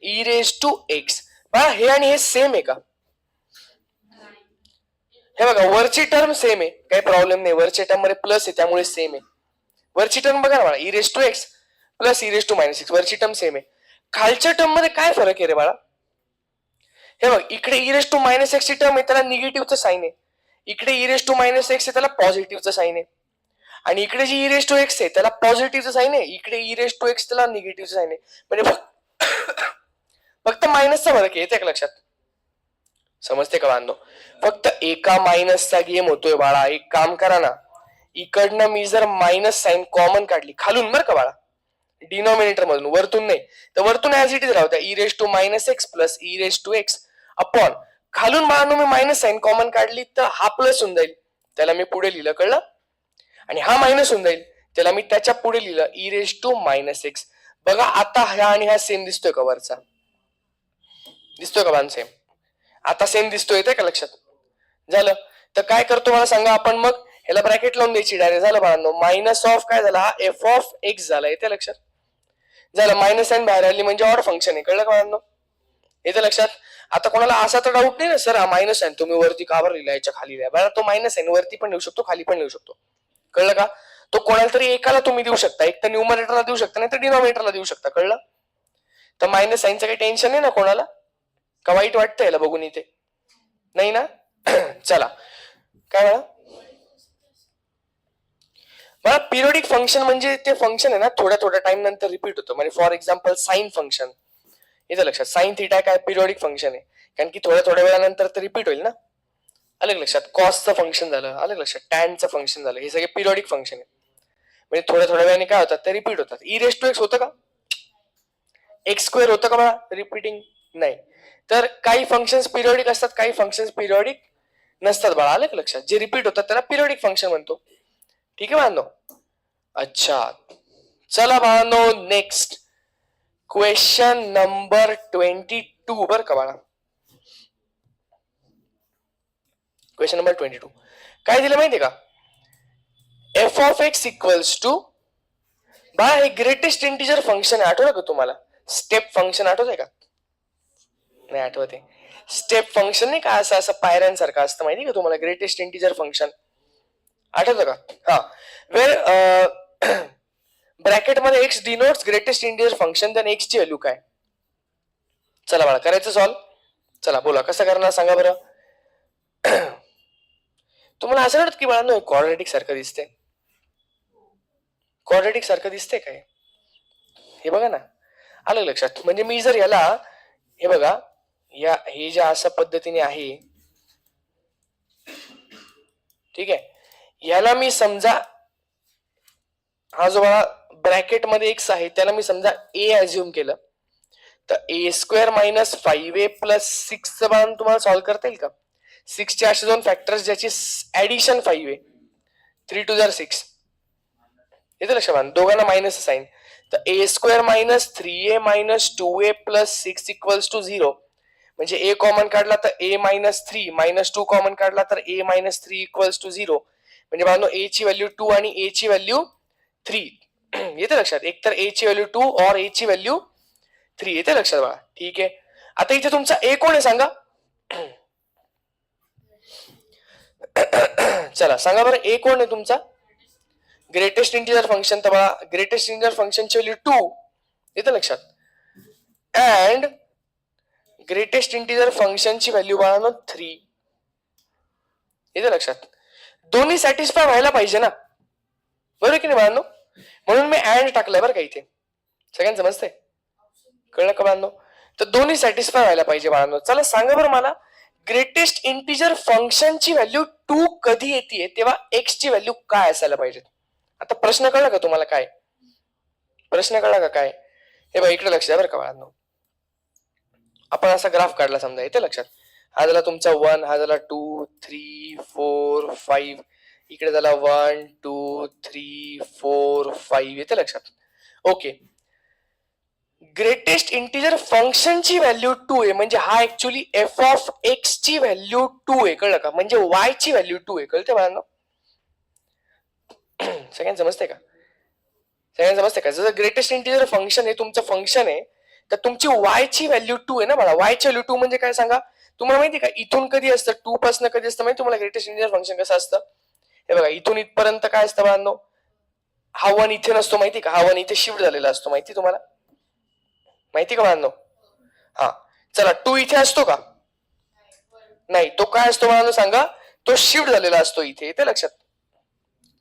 e raise to x. बघा, हे आणि हे सेम आहे का? हे बघा, वरची टर्म सेम आहे, काही प्रॉब्लेम नाही. वरच्या टर्म मध्ये प्लस आहे त्यामुळे सेम आहे. वरची टर्म बघा ना बाळा, e raise to x plus e raise to minus x, वरची टर्म सेम आहे. खालच्या टर्म मध्ये काय फरक आहे रे बाळा? हे बघ, इकडे e raise to minus x ची टर्म आहे, त्याला निगेटिव्हचं साईन आहे. इकडे e raise to minus x आहे, त्याला पॉझिटिव्हचं साईन आहे. आणि इकडे जी ई रेस टू एक्स आहे त्याला पॉझिटिव्हचं साईन आहे, इकडे ई रेस टू एक्स त्याला निगेटिव्हचं साईन आहे. म्हणजे फक्त मायनसचा फरक आहे. येते का लक्षात? समजते का बांधव? फक्त एका मायनसचा गेम होतोय बाळा. एक काम करा ना, इकडनं मी जर मायनस साईन कॉमन काढली खालून, बरं का बाळा, डिनॉमिनेटर मधून, वरतून नाही. तर वरतून ऍज इट इज राहत्या e raise to minus x plus e raise to x upon खालून बाळांनो मी मायनस साईन कॉमन काढली तर हा प्लस होऊन जाईल, त्याला मी पुढे लिहिलं. कळलं? आणि हा मायनस होऊन जाईल, त्याला मी त्याच्या पुढे लिहिलं e raise to minus x. बघा आता हा आणि हा सेम दिसतोय का? वरचा दिसतोय का बाण? सेम. आता सेम दिसतोय. येते का लक्षात? झालं. तर काय करतो मला सांगा आपण? मग ह्याला ब्रॅकेट लावून द्यायची डायरेक्ट. झालं बाळांनो, मायनस ऑफ काय झाला? हा एफ ऑफ एक्स झाला. येते लक्षात? झालं, मायनस साईन बाहेर आली म्हणजे ऑड फंक्शन आहे. कळलं का बाळांनो? येतं लक्षात? आता कोणाला असा तर डाऊट नाही ना सर हा मायनस साईन तुम्ही वरती का बरं लिहिला, याच्या खाली लिहा. बघा तो मायनस साईन वरती पण लिहू शकतो, खाली पण लिहू शकतो. कळलं का? तो कोणाला तरी एकाला तुम्ही देऊ शकता, एक तर न्यूमरेटरला देऊ शकता, नाही तर डिनॉमिनेटरला देऊ शकता. कळलं? तर मायनस साईनचं काही टेन्शन नाही ना कोणाला? का वाईट वाटतं याला बघून इथे? नाही ना? चला काय बघा मला पिरियडिक फंक्शन म्हणजे ते फंक्शन आहे ना थोड्या थोड्या टाइम नंतर रिपीट होतं. म्हणजे फॉर एक्झाम्पल साइन फंक्शन, येतं लक्षात? साइन थिटा काय पिरियडिक फंक्शन आहे, कारण की थोड्या थोड्या वेळानंतर ते रिपीट होईल ना. अलग लक्षात? कॉसचं फंक्शन झालं, अलग लक्षात? टॅनचं फंक्शन झालं, हे सगळे पिरियडिक फंक्शन आहे. म्हणजे थोड्या थोड्या वेळाने काय होतात ते रिपीट होतात. ई रेस टू एक्स होतं का? एक्स स्क्वेअर होतं का बघा रिपीटिंग? नाही. तर काही फंक्शन्स पिरियडिक असतात, काही फंक्शन्स पिरियडिक नसतात बाळा. आलं लक्षात? जे रिपीट होतात त्याला पिरियडिक फंक्शन म्हणतो. ठीक आहे बाळांनो? अच्छा चला बाळांनो, नेक्स्ट क्वेश्चन नंबर 22 बर का बाळा. क्वेश्चन नंबर 22 काय दिलं माहितीये का? F of x equals to, बाळा हे ग्रेटेस्ट इंटिजर फंक्शन आहे, आठवलं का तुम्हाला? स्टेप फंक्शन आठवत का? नाही आठवते. स्टेप फंक्शन नाही का असं असं पायऱ्यांसारखं असतं, माहिती का तुम्हाला? ग्रेटेस्ट इंटिजर फंक्शन आठवतं का? हा. वेर ब्रॅकेट मध्ये x denotes greatest integer function, then x ची व्हॅल्यू काय? चला बाळा करायचं सॉल्व. चला बोला कसं करणार सांगा बरं. तुम्हाला असं वाटत की बाळांनो क्वाड्रॅटिक सारखं दिसते? क्वाड्रॅटिक सारखं दिसते काय? हे बघा ना, आलं लक्षात? म्हणजे मी जर याला हे बघा या हे ज्या अशा पद्धतीने आहे, ठीक आहे, याला मी समजा हा जो बघा ब्रॅकेट मध्ये एक्स आहे त्याला मी समजा ए अज्युम केलं, तर A square minus 5a plus 6 बाळांनो तुम्हाला सॉल्व्ह करता येईल का? 6 चे असे दोन फॅक्टर्स ज्याची ऍडिशन 5a, 3 टू 6 येते लक्षात? दोघांना मायनस साईन, तर A square minus 3a minus 2a plus 6 equals to 0. म्हणजे ए कॉमन काढला तर ए मायनस 3 मायनस 2 कॉमन काढला तर ए मायनस 3 इक्वल्स टू 0. म्हणजे बाळांनो ए ची व्हॅल्यू 2 आणि ए ची व्हॅल्यू 3 येते लक्षात? एक तर ए ची व्हॅल्यू 2 और ए ची व्हॅल्यू 3 येते लक्षात बाळा? ठीक आहे. आता इथे तुमचा ए कोण आहे सांगा? चला सांगा बरं ए कोण आहे तुमचा? Greatest integer function. तर बघा ग्रेटेस्ट इंटिजर फंक्शनची व्हॅल्यू 2 येतं लक्षात, अँड ग्रेटेस्ट इंटिजर फंक्शनची व्हॅल्यू बाळांनो 3 येतं लक्षात. दोन्ही सॅटिस्फाय व्हायला पाहिजे ना, बरोबर की नाही बाळांनो? म्हणून मी अँड टाकलंय बरं का इथे. सगळ्यांना समजतंय? कळलं का बाळांनो? तर दोन्ही सॅटिस्फाय व्हायला पाहिजे बाळांनो. चला सांगा बरं मला, ग्रेटेस्ट इंटिजर फंक्शनची व्हॅल्यू 2 कधी येते तेव्हा एक्स ची व्हॅल्यू काय असायला पाहिजे? आता प्रश्न कळला का तुम्हाला? काय प्रश्न कळला का काय? हे बघा इकडे लक्ष द्या बरं का बाळांनो. आपण असा ग्राफ काढला समजा, येते लक्षात? हा झाला तुमचा 1, हा झाला 2, 3, 4, 5, इकडे झाला 1, 2, 3, 4, 5 येते लक्षात? ओके. ग्रेटेस्ट इंटिजर फंक्शनची व्हॅल्यू 2 आहे, म्हणजे हा ऍक्च्युली एफ ऑफ एक्स ची व्हॅल्यू 2 आहे. कळलं का? म्हणजे वाय ची व्हॅल्यू 2 आहे. कळते बाळांनो? सगळ्यांना समजते का? सगळ्यांना समजते का? जर ग्रेटेस्ट इंटिजर फंक्शन आहे तुमचं फंक्शन आहे, तर तुमची वाय ची व्हॅल्यू 2 आहे ना बाळा. वाय ची व्हॅल्यू 2 म्हणजे काय सांगा? तुम्हाला माहिती का इथून कधी असतं? 2 पासून कधी असतं माहिती तुम्हाला? ग्रेटेस्ट इंटिजर फंक्शन कसं असतं? हे बघा इथून इथपर्यंत काय असतं बाळांनो? हा 1 इथे नसतो माहिती का? हा 1 इथे शिफ्ट झालेला असतो, माहिती तुम्हाला? माहिती का बाळांनो? हा चला 2 इथे असतो का? नाही. तो काय असतो बाळांनो सांगा? तो शिफ्ट झालेला असतो इथे. येते लक्षात?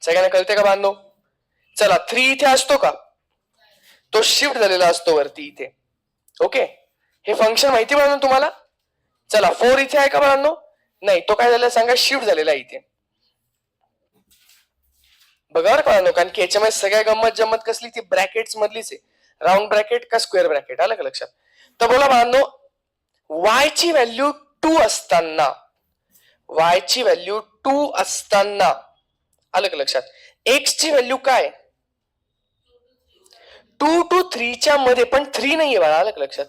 सगळ्यांना कळते का बाळांनो? चला 3 इथे असतो का? तो शिफ्ट झालेला असतो वरती इथे. ओके. हे फंक्शन माहिती बाळांनो तुम्हाला? चला 4 इथे आहे का बाळांनो? नाही. तो काय झालेला सांगा? शिफ्ट झालेला इथे. बघा बरं बाळांनो, कारण की याच्यामध्ये सगळ्या गंमत जम्मत कसली? ती ब्रॅकेट्स मधलीच आहे. राऊंड ब्रॅकेट का स्क्वेअर ब्रॅकेट, आलं का लक्षात? तर बोला बाळांनो, वाय ची व्हॅल्यू 2 असताना, वाय ची व्हॅल्यू 2 असताना, आलं का लक्षात? एक्स ची व्हॅल्यू काय? 2 to 3 च्या मध्ये, पण 3 नाहीये बाळा. आलं का लक्षात?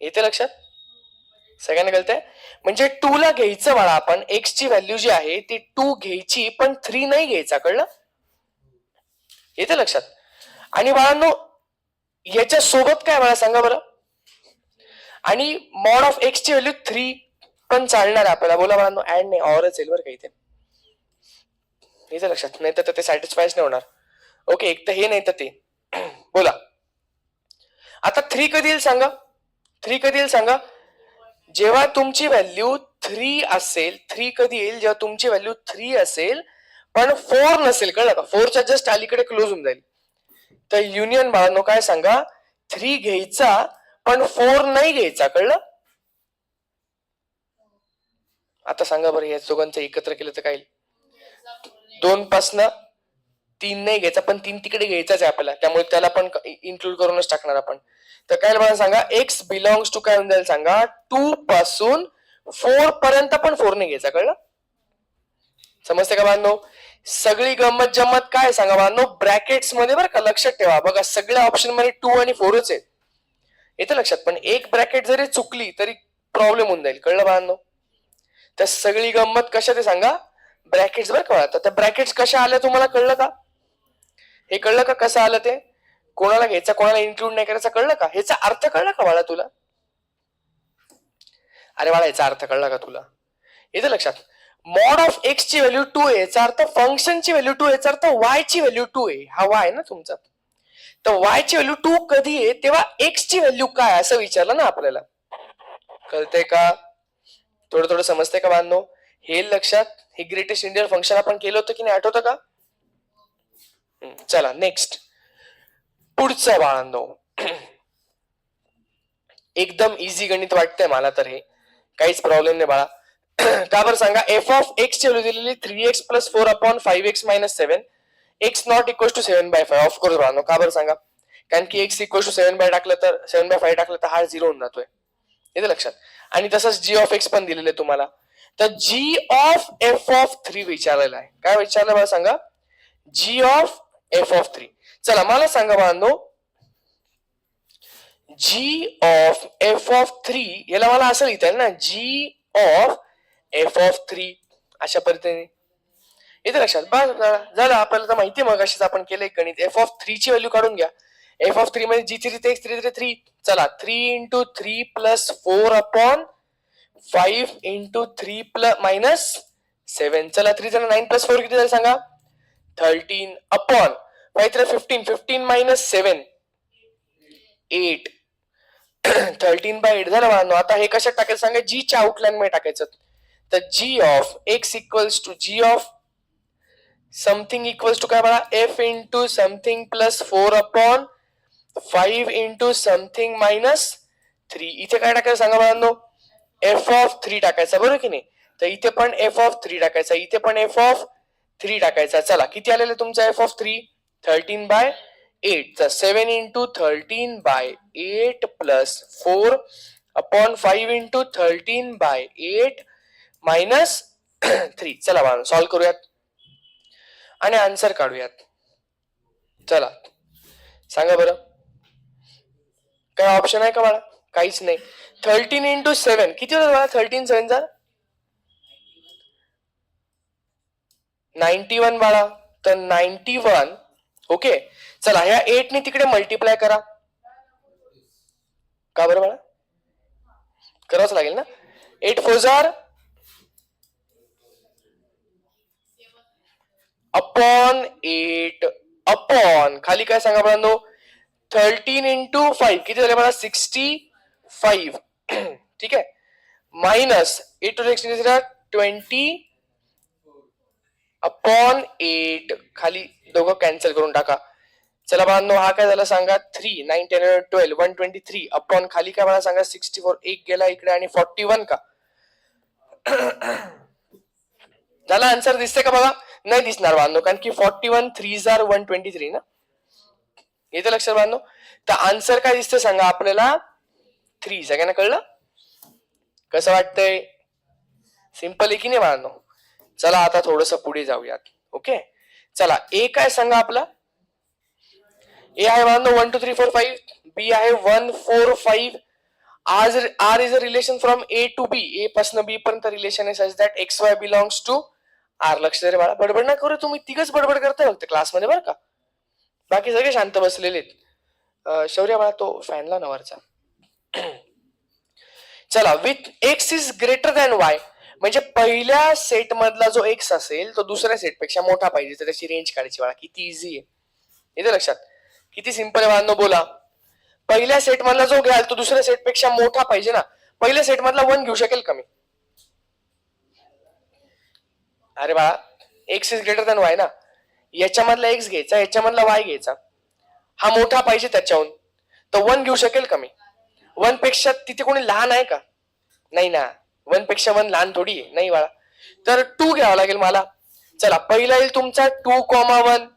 येते लक्षात? सगळ्यांना कळतंय? म्हणजे 2 ला घ्यायचं बाळा आपण, एक्स ची व्हॅल्यू जी आहे ती 2 घ्यायची, पण 3 नाही घ्यायचा. कळलं? येते लक्षात? आणि बाळांनो याच्या सोबत काय मला सांगा बरं. आणि मॉड ऑफ एक्स ची व्हॅल्यू 3 पण चालणार आहे आपल्याला. बोला मला ऍड नाही ऑरच येईल बरं का इथे. इथे लक्षात, नाही तर ते सॅटिस्फायच नाही होणार. ओके, एक तर हे नाही तर ते. बोला आता 3 कधी येईल सांगा. 3 कधी येईल सांगा. जेव्हा तुमची व्हॅल्यू 3 असेल. 3 कधी येईल जेव्हा तुमची व्हॅल्यू 3 असेल पण 4 नसेल. कळलं का. 4च्या जस्ट अलीकडे क्लोज होऊन जाईल. तर युनियन बाळांनो काय सांगा, 3 घ्यायचा पण 4 नाही घ्यायचा. कळलं. आता सांगा बरं या दोघांचं एकत्र केलं तर काय. 2 पासनं 3 नाही घ्यायचा पण 3 तिकडे घ्यायचाच आहे आपल्याला, त्यामुळे त्याला पण इन्क्लूड करूनच टाकणार आपण. तर काय मला सांगा, एक्स बिलॉंग्स टू काय होऊन जाईल सांगा, 2 पासून 4 पर्यंत पण 4 नाही घ्यायचा. कळलं. समजते का बांधव. सगळी गंमत जम्मत काय सांगा बांधव, ब्रॅकेट्स मध्ये बरं का. लक्षात ठेवा बघा सगळ्या ऑप्शन मध्ये 2 आणि 4च आहे. येतं लक्षात. पण एक ब्रॅकेट जरी चुकली तरी प्रॉब्लेम होऊन जाईल. कळलं बांधव. तर सगळी गंमत कशा ते सांगा, ब्रॅकेट्स बरं का. तर ब्रॅकेट्स कशा आल्या तुम्हाला कळलं का. हे कळलं का कसं आलं ते. कोणाला घ्यायचं कोणाला इन्क्लूड नाही करायचं कळलं का. ह्याचा अर्थ कळला का बाळा तुला. अरे बाळा याचा अर्थ कळला का तुला. येतं लक्षात. मॉड ऑफ एक्स ची व्हॅल्यू 2 आहे याचा अर्थ फंक्शनची व्हॅल्यू 2 याचा अर्थ वाय ची व्हॅल्यू 2 आहे. हा वाय ना तुमचा. तर वाय ची व्हॅल्यू 2 कधी आहे तेव्हा एक्स ची व्हॅल्यू काय असं विचारलं ना आपल्याला. कळतंय का. थोडं थोडं समजतंय का बांधव. हे लक्षात. हे ग्रेटेस्ट इंडियन फंक्शन आपण केलं होतं की नाही आठवतं का. चला नेक्स्ट पुढचं बाळांनो. एकदम इझी गणित वाटतंय मला तर हे. काहीच प्रॉब्लेम नाही बाळा. का बरं सांगा. एफ ऑफ एक्स ची व्हॅल्यू दिलेली 3x + 4/5x - 7. X not equal to 7/5. Of course बाळांनो. का बरं सांगा. कारण की एक्स इक्वल टू 7/5 टाकलं तर 7/5 टाकलं तर हा 0 होऊन जातोय. येते लक्षात. आणि तसंच जी ऑफ एक्स पण दिलेलं आहे तुम्हाला. तर जी ऑफ एफ ऑफ 3 विचारलेला आहे. काय विचारलं मला सांगा. जी ऑफ एफ ऑफ 3. चला मला सांगा बाळांनो, जी ऑफ एफ ऑफ 3 याला मला असं लिहिता येईल ना, जी ऑफ एफ ऑफ 3 अशा पद्धतीने. येते लक्षात. बस झालं आपल्याला तर माहिती मग अशीच आपण केलंय गणित. एफ ऑफ 3 ची व्हॅल्यू काढून घ्या. एफ ऑफ 3 मध्ये जी 3 एक्स 3 3. चला 3 × 3 + 4/5 × 3 -7. चला 3 जण 9 + 4 किती झालं सांगा. 13 अपॉन 5 15. 15 - 7 8. 13/8 झालं बाळांनो. आता हे कशात टाकायचं सांगा. जी च्या आउटलाईन मध्ये टाकायचं. तर G of x equals to G of something equals to काय बघा, F into something plus 4/5 into something -3. इथे काय टाकायचं सांगा बाळांनो. एफ ऑफ 3 टाकायचा बरोबर की नाही. तर इथे पण एफ ऑफ 3 टाकायचा. इथे पण एफ ऑफ 3 टाकायचा. चला किती आलेलं तुमचा एफ ऑफ 3. 13/8. तर 7 × 13/8 प्लस 4/5 × 13/8 -3. चला बाळा सॉल्व्ह करूयात आणि आन्सर काढूयात. चला सांगा बरं. काय ऑप्शन आहे का बाळा. काहीच नाही. 13 × 7 किती होतं बाळा. 13 7 91 बाळा. तर 91. ओके. चला ह्या 8 ने तिकडे मल्टिप्लाय करा. का बरं बाळा. करावंच लागेल ना. 8 4 अपॉन 8 अपॉन खाली काय सांगा बाळांनो. 13 × 5 किती झाले मला 65. ठीक आहे. मायनस 8 20 अपॉन 8 खाली दोघं कॅन्सल करून टाका. चला बाळांनो हा काय झाला सांगा. 3 9 10 12 123 अपॉन खाली काय मला सांगा 64. एक गेला इकडे आणि 41 का. झाला आन्सर दिसते का बघा. नाही दिसणार बांधव कारण की 41 3 123 ना. येते लक्षात बांधव. तर आन्सर काय दिसतं सांगा आपल्याला 3. सगळ्यांना कळलं. कसं वाटतंय. सिंपल आहे की नाही बांधव. चला आता थोडस पुढे जाऊयात. ओके. चला ए काय सांगा आपला. ए आहे बांधव 1 2 3 4 5. बी आहे 1 4 5. R is a relation from A to B. A पासून बी पर्यंत रिलेशन आहे such that X Y belongs to R. लक्ष दे रे बाळा. बडबड ना करू. तुम्ही तिघच बडबड करताय फक्त क्लासमध्ये बरं का. बाकी सगळे शांत बसलेले आहेत. शौर्य बाळा तो फॅनला नवरचा. चला, with x is greater than Y, म्हणजे पहिल्या सेट मधला जो एक्स असेल तो दुसऱ्या सेट पेक्षा मोठा पाहिजे, तर त्याची रेंज काढायची बाळा. किती इझी आहे, येते लक्षात? किती सिंपल आहे बाळांनो, बोला. पहिल्या सेट मधला जो घ्याल तो दुसऱ्या सेट पेक्षा मोठा पाहिजे ना. पहिल्या सेट मधला 1 घेऊ शकेल का मी? अरे बाळा, x is greater than Y ना, याच्यामधला एक्स घ्यायचा, याच्यामधला वाय घ्यायचा, हा मोठा पाहिजे त्याच्याहून, तर 1 घेऊ शकेल का मी? 1 पेक्षा तिथे कोणी लहान आहे का? नाही ना, 1 पेक्षा 1 लहान थोडी आहे, नाही बाळा. तर 2 घ्यावा लागेल मला. चला, पहिला येईल तुमचा 2,1,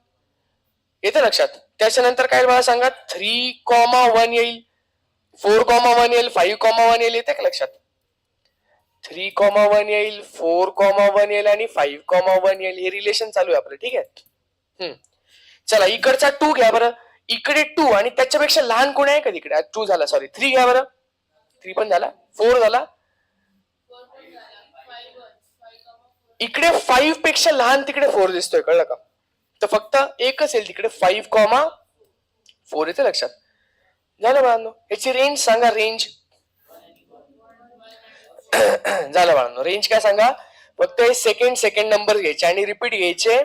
येते लक्षात? त्याच्यानंतर काय बाळा सांगा, 3,1 येईल, 4,1 येईल, 5,1 येईल, येते का लक्षात? 3,1 येईल, 4,1 येईल आणि 5,1 येईल. हे रिलेशन चालू आहे आपलं, ठीक आहे? चला, इकडचा 2 घ्या बरं. इकडे 2 आणि त्याच्यापेक्षा लहान कोणी आहे का तिकडे? 2 झाला, सॉरी 3 घ्या बरं. 3 पण झाला, 4 झाला, इकडे 5 पेक्षा लहान तिकडे 4 दिसतोय, कळलं का? तर फक्त एकच येईल तिकडे, 5,4 येते लक्षात? झालं बाळांनो, याची रेंज सांगा, रेंज. झालं बाळांनो, रेंज काय सांगा? फक्त सेकंड नंबर घ्यायचे आणि रिपीट घ्यायचे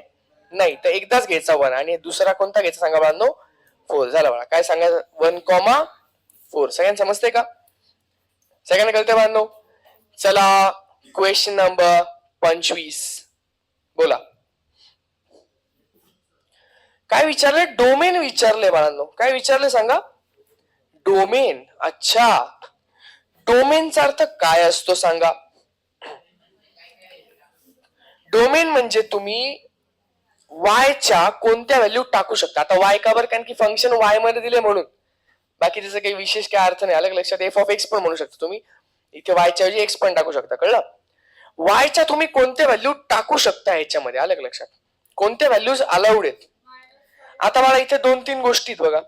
नाही, तर एकदाच घ्यायचा 1 आणि दुसरा कोणता घ्यायचा सांगा बाळांनो? 4. झालं बाळा, काय सांगा? 1,4. सगळ्यांना समजते का? सगळ्यांना कळते बाळांनो? चला, क्वेश्चन नंबर 25 बोला. काय विचारले? डोमेन विचारले बाळांनो. काय विचारले सांगा? डोमेन. अच्छा, डोमेनचा अर्थ काय असतो सांगा? डोमेन म्हणजे तुम्ही वायच्या कोणत्या व्हॅल्यू टाकू शकता. आता वाय का बरं? कारण की फंक्शन वाय मध्ये दिले म्हणून, बाकी त्याचा काही विशेष काय अर्थ नाही. अलग लक्षात? एफ ऑफ एक्स पण म्हणू शकता तुम्ही, इथे वायच्या ऐवजी एक्स पण टाकू शकता, कळलं? वायच्या तुम्ही कोणत्या व्हॅल्यू टाकू शकता याच्यामध्ये, अलग लक्षात? कोणत्या व्हॅल्यूज अलाउड आहेत? आता बाळा इथे 2-3 गोष्टी बघा.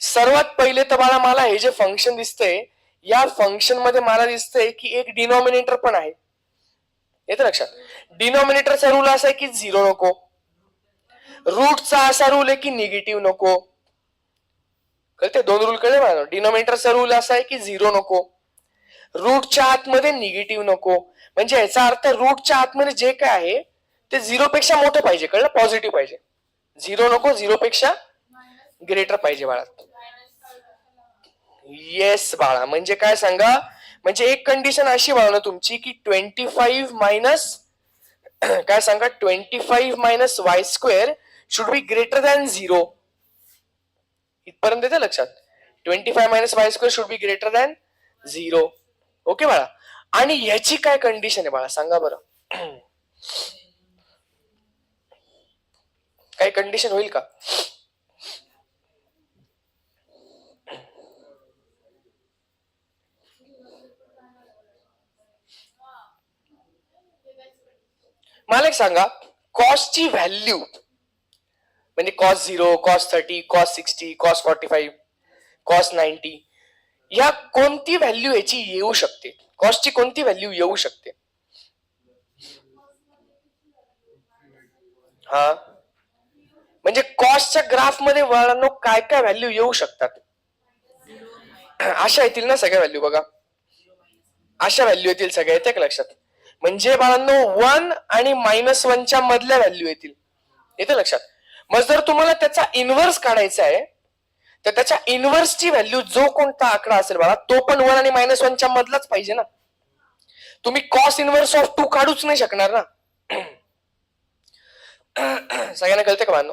सर्वात पहिले तर बाळा मला हे जे फंक्शन दिसतंय, या फंक्शन मध्ये मला दिसतंय की एक डिनॉमिनेटर पण आहे, येतं लक्षात? डिनॉमिनेटरचा रूल असा आहे की 0 नको, रूटचा असा रूल आहे की निगेटिव्ह नको. कळते? 2 रूल कळले मला. डिनॉमिनेटरचा रूल असा आहे की 0 नको, रूटच्या आतमध्ये निगेटिव्ह नको, म्हणजे याचा अर्थ रूटच्या आतमध्ये जे काय आहे ते 0 पेक्षा मोठं पाहिजे, कळलं? पॉझिटिव्ह पाहिजे. 0 नको, 0 पेक्षा ग्रेटर पाहिजे बाळा. येस बाळा, म्हणजे काय सांगा? म्हणजे एक कंडिशन अशी बाळा तुमची की 25 मायनस काय सांगा, 25 minus Y square should be greater than 0. इथपर्यंत येते लक्षात? 25 minus Y square should be greater than 0. Okay बाळा? आणि याची काय कंडिशन आहे बाळा सांगा बरं? काही कंडिशन होईल का? मला एक सांगा, कॉसची व्हॅल्यू म्हणजे cos 0, cos 30, cos 60, cos 45, cos 90, या कोणती व्हॅल्यू याची येऊ शकते? कॉसची कोणती व्हॅल्यू येऊ शकते? हा, म्हणजे कॉसच्या ग्राफ मध्ये वळणं काय काय व्हॅल्यू येऊ शकतात? अशा येतील ना सगळ्या व्हॅल्यू? बघा, अशा व्हॅल्यू येतील सगळ्या, येते का लक्षात? म्हणजे बाळांनो 1 आणि -1च्या मधल्या व्हॅल्यू येतील, येते लक्षात? मग जर तुम्हाला त्याचा इनव्हर्स काढायचा आहे तर त्याच्या इनव्हर्सची व्हॅल्यू जो कोणता आकडा असेल बाळा तो पण 1 आणि -1च्या मधलाच पाहिजे ना. तुम्ही कॉस इनव्हर्स ऑफ 2 काढूच नाही शकणार ना. सगळ्यांना कळते का बाळांनो?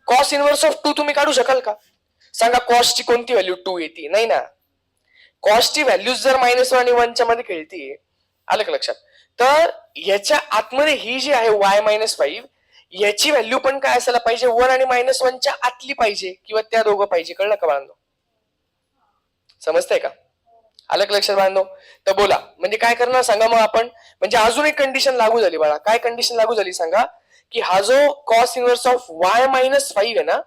कॉस इनव्हर्स ऑफ 2 तुम्ही काढू शकाल का? सांगा, कॉसची कोणती व्हॅल्यू 2 येते? नाही ना. कॉसची व्हॅल्यूज जर -1 आणि 1च्या मध्ये खेळतीये, आलं का लक्षात? तर याच्या आतमध्ये ही जी आहे y-5, याची व्हॅल्यू पण काय असायला पाहिजे? 1 आणि -1च्या आतली पाहिजे, किंवा त्या दोघं पाहिजे, कळलं का बाळांनो? समजतंय का? आलं का लक्षात बाळांनो? तर बोला, म्हणजे काय करणार सांगा मग आपण? म्हणजे अजून एक कंडिशन लागू झाली बाळा. काय कंडिशन लागू झाली सांगा? की हा जो कॉस इनव्हर्स ऑफ y-5 आहे ना,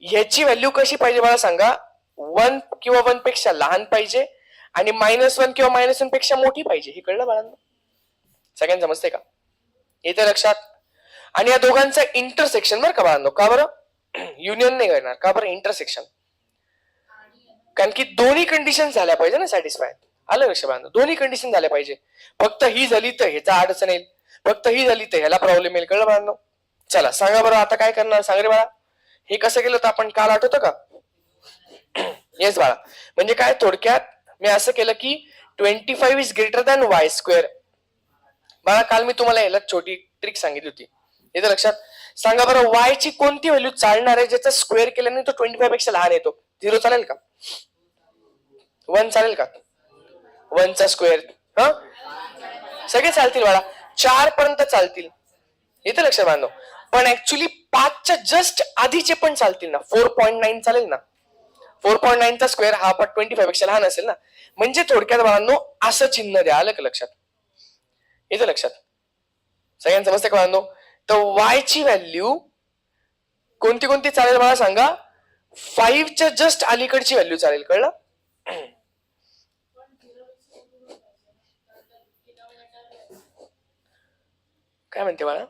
याची व्हॅल्यू कशी पाहिजे बाळा सांगा? 1 किंवा 1 पेक्षा लहान पाहिजे आणि -1 किंवा -1 पेक्षा मोठी पाहिजे. हे कळलं बाळांनो? सगळ्यांना समजते का? येते लक्षात? आणि या दोघांचं इंटरसेक्शन बरं का बाळांनो? का बरं? युनियन नाही करणार का बरं, इंटरसेक्शन. कारण की दोन्ही कंडिशन झाल्या पाहिजे ना सॅटिस्फाय. आलं लक्ष बांधव, दोन्ही कंडिशन झाल्या पाहिजे. फक्त ही झाली तर ह्याचा अडचण येईल, फक्त ही झाली तर ह्याला प्रॉब्लेम येईल. कळलं बांधव? चला सांगा बरं आता काय करणार, सांग रे बाळा. हे कसं केलं तर आपण काल आठवतं का? येस बाळा, म्हणजे काय थोडक्यात मी असं केलं की 25 is greater than Y square. बाळा काल मी तुम्हाला याला छोटी ट्रिक सांगितली होती, येतं लक्षात? सांगा बरं वाय ची कोणती व्हॅल्यू चालणार आहे ज्याचा स्क्वेअर केल्याने तो 25 पेक्षा लहान येतो? 0 चालेल का? 1 चालेल का? 1 चा स्क्वेअर, हा सगळे चालतील बाळा, 4 पर्यंत चालतील. येतं लक्षात बांधव? पण ऍक्च्युली 5च्या जस्ट आधीचे पण चालतील ना. 4.9 चालेल ना? 4.9 चा स्क्वेअर हा पण 25 पेक्षा लहान असेल ना. म्हणजे थोडक्यात बाळांनो असं चिन्ह द्या. आलं का लक्षात? येतं लक्षात? सगळ्यांना समजतं का बाळांनो? तर वाय ची व्हॅल्यू कोणती कोणती चालेल मला सांगा? 5च्या जस्ट अलीकडची व्हॅल्यू चालेल. कळलं? काय म्हणते बाळा?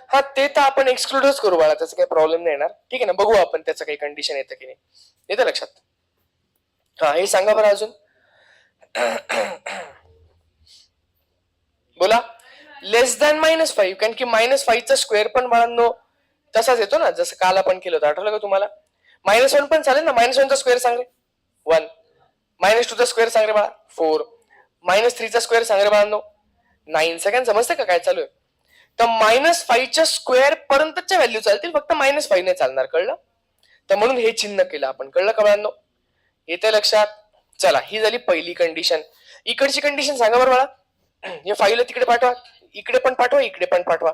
हा ते तर आपण एक्सक्लूडच करू बाळा, त्याचा काही प्रॉब्लेम नाही येणार. ठीक आहे ना, बघू आपण त्याचं काही कंडिशन येतं की नाही. येतं लक्षात? हा हे सांगा बरं अजून. बोला. लेस दॅन -5, कारण की -5चा स्क्वेअर पण बाळांनो तसाच येतो ना जसं काल आपण केलं होतं. आठवलं का तुम्हाला? -1 पण चालेल ना. -1 चा स्क्वेअर सांग रे 1, -2 चा स्क्वेअर सांग रे बाळा 4, -3 चा स्क्वेअर सांग रे बाळांनो 9. सगळ्यांना समजतं का काय चालू आहे? तर -5च्या स्क्वेअर पर्यंतच्या व्हॅल्यू चालतील, फक्त -5 नाही चालणार. कळलं? तर म्हणून हे चिन्ह केलं आपण. कळलं का बाळांनो? येते लक्षात? चला ही झाली पहिली कंडिशन. इकडची कंडिशन सांगा बरं बाळा. हे 5 ला तिकडे पाठवा, इकडे पण पाठवा, इकडे पण पाठवा.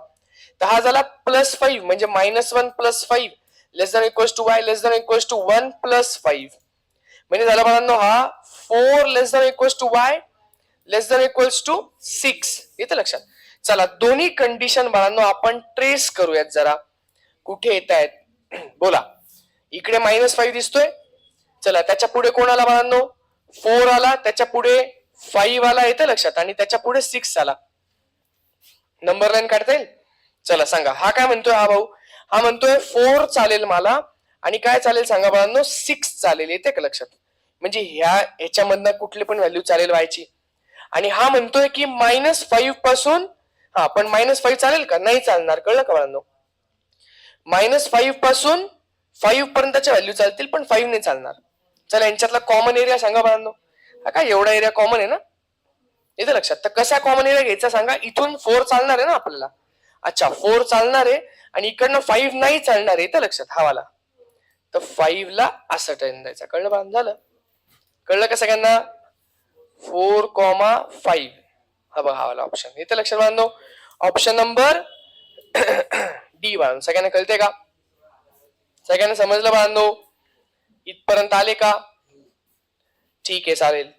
तर हा झाला +5 म्हणजे -1 + 5 less than equals to y less than equals to 1 + 5. म्हणजे झाला बाळांनो हा 4 less than equals to y less than equals to 6. येतं लक्षात? चला दोन्ही कंडिशन बाळांनो आपण ट्रेस करूयात जरा, कुठे येत आहेत. बोला. इकडे -5 दिसतोय. चला त्याच्या पुढे कोण आला बाळांनो? 4 आला. त्याच्या पुढे 5 आला. येतं लक्षात? आणि त्याच्या पुढे 6 आला. नंबर लाईन काढता येईल? चला सांगा हा काय म्हणतोय हा भाऊ? हा म्हणतोय 4 चालेल मला, आणि काय चालेल सांगा बाळांनो? 6 चालेल. येते का लक्षात? म्हणजे ह्याच्यामधनं कुठली पण व्हॅल्यू चालेल व्हायची. आणि हा म्हणतोय की -5 पासून, हा पण -5 चालेल का? नाही चालणार. कळलं का बाळांनो? -5 पासून 5 पर्यंतच्या व्हॅल्यू चालतील, पण 5 नाही चालणार. चला यांच्यातला कॉमन एरिया सांगा बाळांनो. हा काय एवढा एरिया कॉमन आहे ना? येतं लक्षात? तर कसा कॉमन एरिया घ्यायचा सांगा? इथून 4 चालणार आहे ना आपल्याला. अच्छा 4 चालणार आहे आणि इकडनं 5 नाही चालणार आहे. येतं लक्षात? हा वाला. तर 5 ला असं टर्न द्यायचा. कळलं बाळांनो? झालं? कळलं का सगळ्यांना? 4,5 हा बघा हा वाला ऑप्शन. येतं लक्षात बाळांनो? ऑप्शन नंबर डी बाळांनो. सगळ्यांना कळते का? सगळ्यांना समजलं बाळांनो? इथपर्यंत आले का? ठीक आहे चालेल.